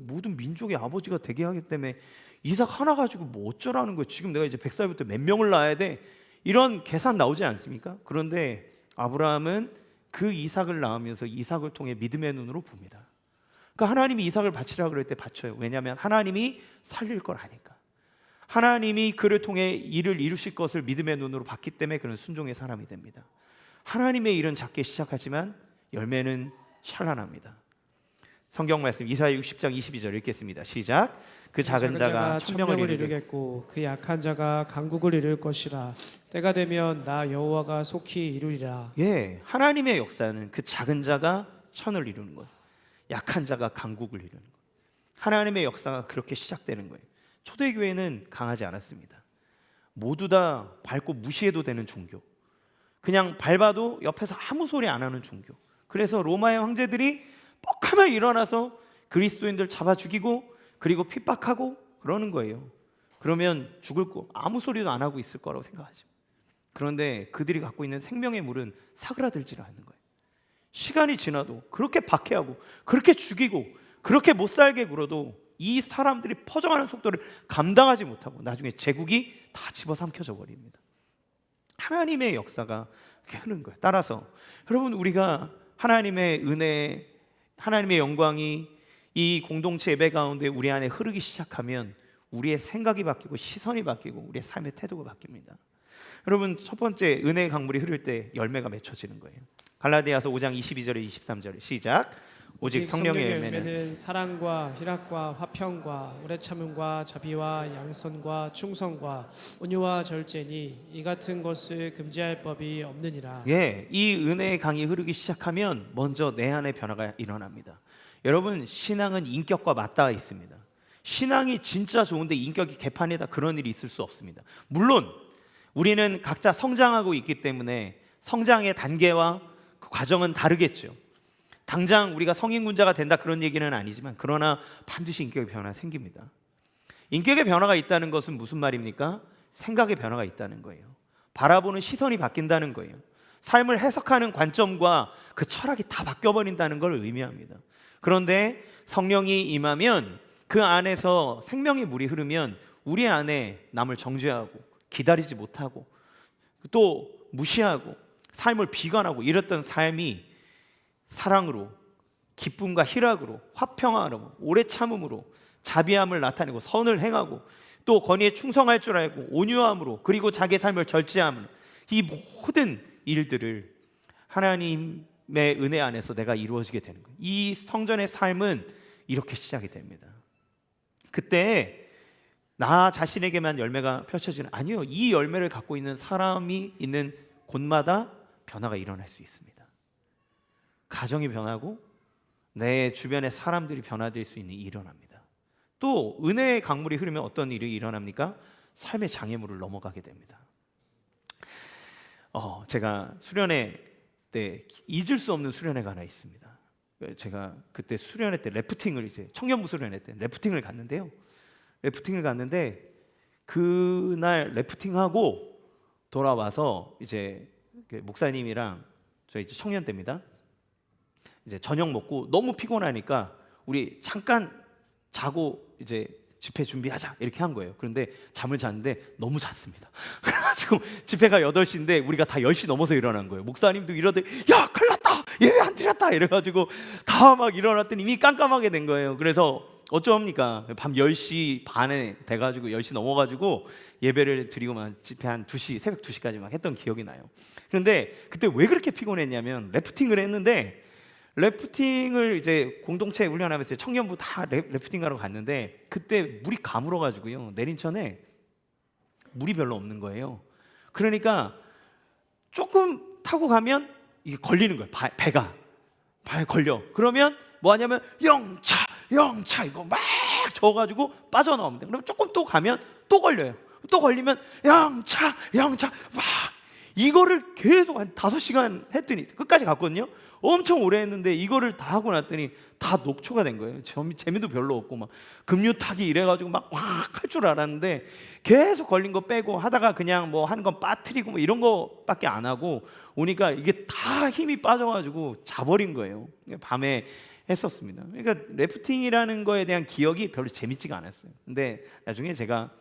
모든 민족의 아버지가 되게 하기 때문에 이삭 하나 가지고 어쩌라는 거예요. 지금 내가 이제 100살부터 몇 명을 낳아야 돼, 이런 계산 나오지 않습니까? 그런데 아브라함은 그 이삭을 낳으면서 이삭을 통해 믿음의 눈으로 봅니다. 그러니까 하나님이 이삭을 바치라 그럴 때 바쳐요. 왜냐하면 하나님이 살릴 걸 아니까. 하나님이 그를 통해 일을 이루실 것을 믿음의 눈으로 봤기 때문에 그는 순종의 사람이 됩니다. 하나님의 일은 작게 시작하지만 열매는 찬란합니다. 성경 말씀 이사야 60장 22절 읽겠습니다. 시작. 그 작은 자가 천명을 이루겠고 그 약한 자가 강국을 이룰 것이라. 때가 되면 나 여호와가 속히 이루리라. 예, 하나님의 역사는 그 작은 자가 천을 이루는 거예요. 약한 자가 강국을 이루는 거예요. 하나님의 역사가 그렇게 시작되는 거예요. 초대교회는 강하지 않았습니다. 모두 다 밟고 무시해도 되는 종교, 그냥 밟아도 옆에서 아무 소리 안 하는 종교. 그래서 로마의 황제들이 뻑하면 일어나서 그리스도인들 잡아 죽이고 그리고 핍박하고 그러는 거예요. 그러면 죽을 거 아무 소리도 안 하고 있을 거라고 생각하죠. 그런데 그들이 갖고 있는 생명의 물은 사그라들지 않는 거예요. 시간이 지나도 그렇게 박해하고 그렇게 죽이고 그렇게 못 살게 굴어도 이 사람들이 퍼져가는 속도를 감당하지 못하고 나중에 제국이 다 집어삼켜져 버립니다. 하나님의 역사가 그렇게 흐르는 거예요. 따라서 여러분, 우리가 하나님의 은혜, 하나님의 영광이 이 공동체 예배 가운데 우리 안에 흐르기 시작하면 우리의 생각이 바뀌고 시선이 바뀌고 우리의 삶의 태도가 바뀝니다. 여러분, 첫 번째, 은혜의 강물이 흐를 때 열매가 맺혀지는 거예요. 갈라디아서 5장 22절에 23절 시작. 오직 성령의 열매는 사랑과 희락과 화평과 오래 참음과 자비와 양선과 충성과 온유와 절제니 이 같은 것을 금지할 법이 없느니라. 예, 이 은혜의 강이 흐르기 시작하면 먼저 내 안에 변화가 일어납니다. 여러분, 신앙은 인격과 맞닿아 있습니다. 신앙이 진짜 좋은데 인격이 개판이다, 그런 일이 있을 수 없습니다. 물론 우리는 각자 성장하고 있기 때문에 성장의 단계와 그 과정은 다르겠죠. 당장 우리가 성인군자가 된다, 그런 얘기는 아니지만 그러나 반드시 인격의 변화가 생깁니다. 인격의 변화가 있다는 것은 무슨 말입니까? 생각의 변화가 있다는 거예요. 바라보는 시선이 바뀐다는 거예요. 삶을 해석하는 관점과 그 철학이 다 바뀌어버린다는 걸 의미합니다. 그런데 성령이 임하면, 그 안에서 생명의 물이 흐르면 우리 안에 남을 정죄하고 기다리지 못하고 또 무시하고 삶을 비관하고 이랬던 삶이 사랑으로, 기쁨과 희락으로, 화평함으로, 오래 참음으로, 자비함을 나타내고 선을 행하고 또 권위에 충성할 줄 알고 온유함으로, 그리고 자기의 삶을 절제함으로, 이 모든 일들을 하나님의 은혜 안에서 내가 이루어지게 되는 거예요. 이 성전의 삶은 이렇게 시작이 됩니다. 그때 나 자신에게만 열매가 펼쳐지는, 아니요, 이 열매를 갖고 있는 사람이 있는 곳마다 변화가 일어날 수 있습니다. 가정이 변하고 내 주변의 사람들이 변화될 수 있는 일이 일어납니다. 또 은혜의 강물이 흐르면 어떤 일이 일어납니까? 삶의 장애물을 넘어가게 됩니다. 제가 수련회 때 잊을 수 없는 수련회가 하나 있습니다. 제가 그때 수련회 때 래프팅을, 이제 청년부 수련회 때 래프팅을 갔는데요. 래프팅을 갔는데 그날 래프팅하고 돌아와서 이제 목사님이랑 저희 이제 청년 때입니다. 이제 저녁 먹고 너무 피곤하니까 우리 잠깐 자고 이제 집회 준비하자 이렇게 한 거예요. 그런데 잠을 잤는데 너무 잤습니다. 그래가지고 집회가 8시인데 우리가 다 10시 넘어서 일어난 거예요. 목사님도 이러더니 야 큰일 났다, 예배 안 드렸다 이래가지고 다 막 일어났더니 이미 깜깜하게 된 거예요. 그래서 어쩌합니까? 밤 10시 반에 돼가지고 10시 넘어가지고 예배를 드리고 막 집회 한 2시, 새벽 2시까지 막 했던 기억이 나요. 그런데 그때 왜 그렇게 피곤했냐면 래프팅을 했는데, 래프팅을 이제 공동체 훈련하면서 청년부 다 래프팅하러 갔는데 그때 물이 가물어가지고요, 내린천에 물이 별로 없는 거예요. 그러니까 조금 타고 가면 이게 걸리는 거예요. 배가 발에 걸려. 그러면 뭐 하냐면 영차 이거 막 저어가지고 빠져나옵니다. 그럼 조금 또 가면 또 걸려요. 또 걸리면 영차 와, 이거를 계속 한 5시간 했더니 끝까지 갔거든요. 엄청 오래 했는데 이거를 다 하고 났더니 다 녹초가 된 거예요. 재미도 별로 없고 막 급류 타기 이래가지고 막 확 할 줄 알았는데 계속 걸린 거 빼고 하다가 그냥 뭐 하는 건 빠뜨리고 뭐 이런 거밖에 안 하고 오니까 이게 다 힘이 빠져가지고 자버린 거예요. 밤에 했었습니다. 그러니까 래프팅이라는 거에 대한 기억이 별로 재밌지가 않았어요. 근데 나중에 제가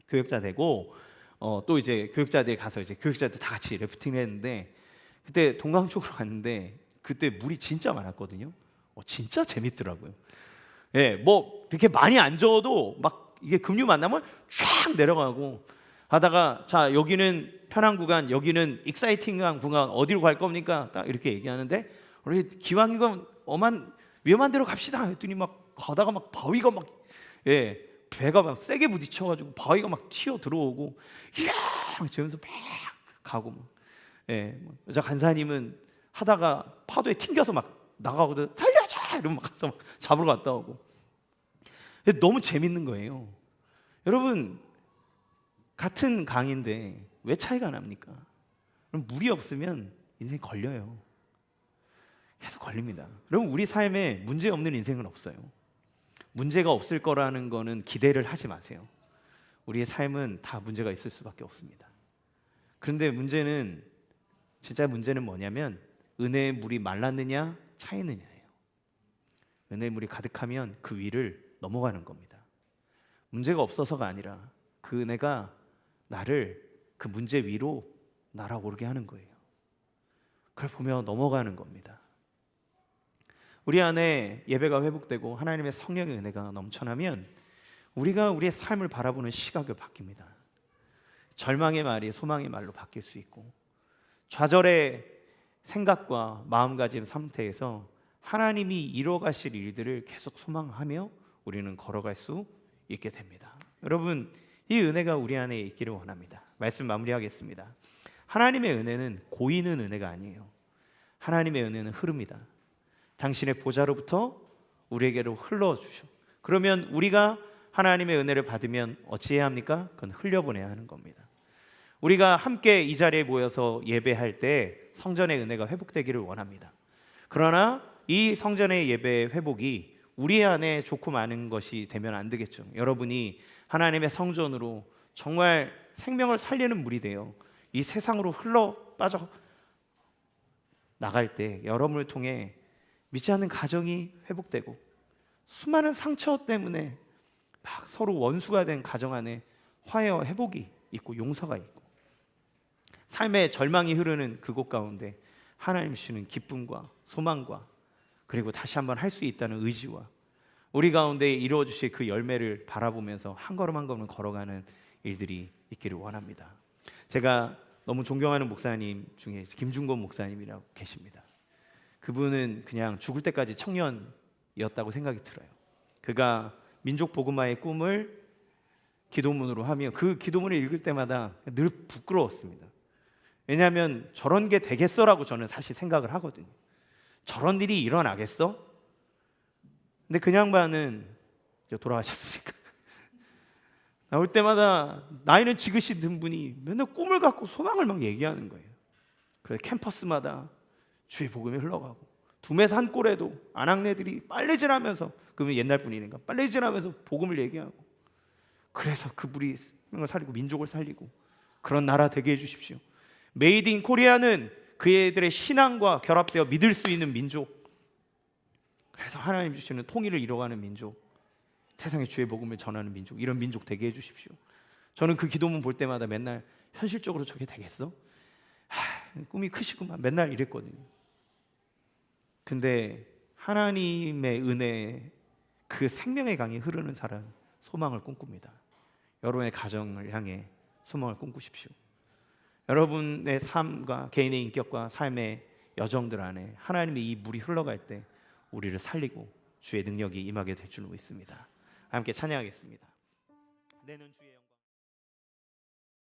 교육자 되고 또 이제 교육자들이 가서 이제 교육자들 다 같이 래프팅을 했는데 그때 동강 쪽으로 갔는데 그때 물이 진짜 많았거든요. 진짜 재밌더라고요. 예, 뭐 이렇게 많이 안 저어도 막 이게 급류 만나면 쫙 내려가고 하다가 자 여기는 편한 구간, 여기는 익사이팅한 구간, 어디로 갈 겁니까? 딱 이렇게 얘기하는데 우리 기왕이건 위험한 데로 갑시다 했더니 막 가다가 막 바위가 막 배가 막 세게 부딪혀가지고 바위가 막 튀어 들어오고 이야 저면서 막 가고 여자 간사님은 하다가 파도에 튕겨서 막 나가거든. 살려줘! 이러면 막 가서 막 잡으러 갔다 오고. 너무 재밌는 거예요. 여러분, 같은 강인데 왜 차이가 납니까? 물이 없으면 인생이 걸려요. 계속 걸립니다. 여러분, 우리 삶에 문제 없는 인생은 없어요. 문제가 없을 거라는 거는 기대를 하지 마세요. 우리의 삶은 다 문제가 있을 수밖에 없습니다. 그런데 진짜 문제는 뭐냐면 은혜의 물이 말랐느냐 차있느냐예요. 은혜물이 가득하면 그 위를 넘어가는 겁니다. 문제가 없어서가 아니라 그 은혜가 나를 그 문제 위로 날아오르게 하는 거예요. 그걸 보며 넘어가는 겁니다. 우리 안에 예배가 회복되고 하나님의 성령의 은혜가 넘쳐나면 우리가 우리의 삶을 바라보는 시각이 바뀝니다. 절망의 말이 소망의 말로 바뀔 수 있고, 좌절의 생각과 마음가짐 상태에서 하나님이 이뤄가실 일들을 계속 소망하며 우리는 걸어갈 수 있게 됩니다. 여러분, 이 은혜가 우리 안에 있기를 원합니다. 말씀 마무리하겠습니다. 하나님의 은혜는 고이는 은혜가 아니에요. 하나님의 은혜는 흐릅니다. 당신의 보좌로부터 우리에게로 흘러주셔. 그러면 우리가 하나님의 은혜를 받으면 어찌해야 합니까? 그건 흘려보내야 하는 겁니다. 우리가 함께 이 자리에 모여서 예배할 때 성전의 은혜가 회복되기를 원합니다. 그러나 이 성전의 예배의 회복이 우리 안에 좋고 많은 것이 되면 안 되겠죠. 여러분이 하나님의 성전으로 정말 생명을 살리는 물이 되어 이 세상으로 흘러 빠져 나갈 때 여러분을 통해 믿지 않는 가정이 회복되고, 수많은 상처 때문에 막 서로 원수가 된 가정 안에 화해와 회복이 있고 용서가 있고, 삶의 절망이 흐르는 그곳 가운데 하나님 주시는 기쁨과 소망과, 그리고 다시 한번 할 수 있다는 의지와 우리 가운데 이루어 주실 그 열매를 바라보면서 한 걸음 한 걸음 걸어가는 일들이 있기를 원합니다. 제가 너무 존경하는 목사님 중에 김중건 목사님이라고 계십니다. 그분은 그냥 죽을 때까지 청년이었다고 생각이 들어요. 그가 민족 복음화의 꿈을 기도문으로 하며 그 기도문을 읽을 때마다 늘 부끄러웠습니다. 왜냐하면 저런 게 되겠어라고 저는 사실 생각을 하거든요. 저런 일이 일어나겠어? 근데 그 양반은 돌아가셨으니까 나올 때마다 나이는 지긋이 든 분이 맨날 꿈을 갖고 소망을 막 얘기하는 거예요. 그래서 캠퍼스마다 주의 복음이 흘러가고, 두메 산골에도 아낙네들이 빨래질하면서, 그러면 옛날 분이니까 빨래질하면서 복음을 얘기하고, 그래서 그분이 생명을 살리고 민족을 살리고 그런 나라 되게 해주십시오. 메이드 인 코리아는 그들의 신앙과 결합되어 믿을 수 있는 민족, 그래서 하나님 주시는 통일을 이뤄가는 민족, 세상에 주의 복음을 전하는 민족, 이런 민족 되게 해주십시오. 저는 그 기도문 볼 때마다 맨날 현실적으로 저게 되겠어? 꿈이 크시구만 맨날 이랬거든요. 근데 하나님의 은혜, 그 생명의 강이 흐르는 사람 소망을 꿈꿉니다. 여러분의 가정을 향해 소망을 꿈꾸십시오. 여러분의 삶과 개인의 인격과 삶의 여정들 안에 하나님의 이 물이 흘러갈 때 우리를 살리고 주의 능력이 임하게 될 줄 믿습니다. 함께 찬양하겠습니다. 내는 주의 영광.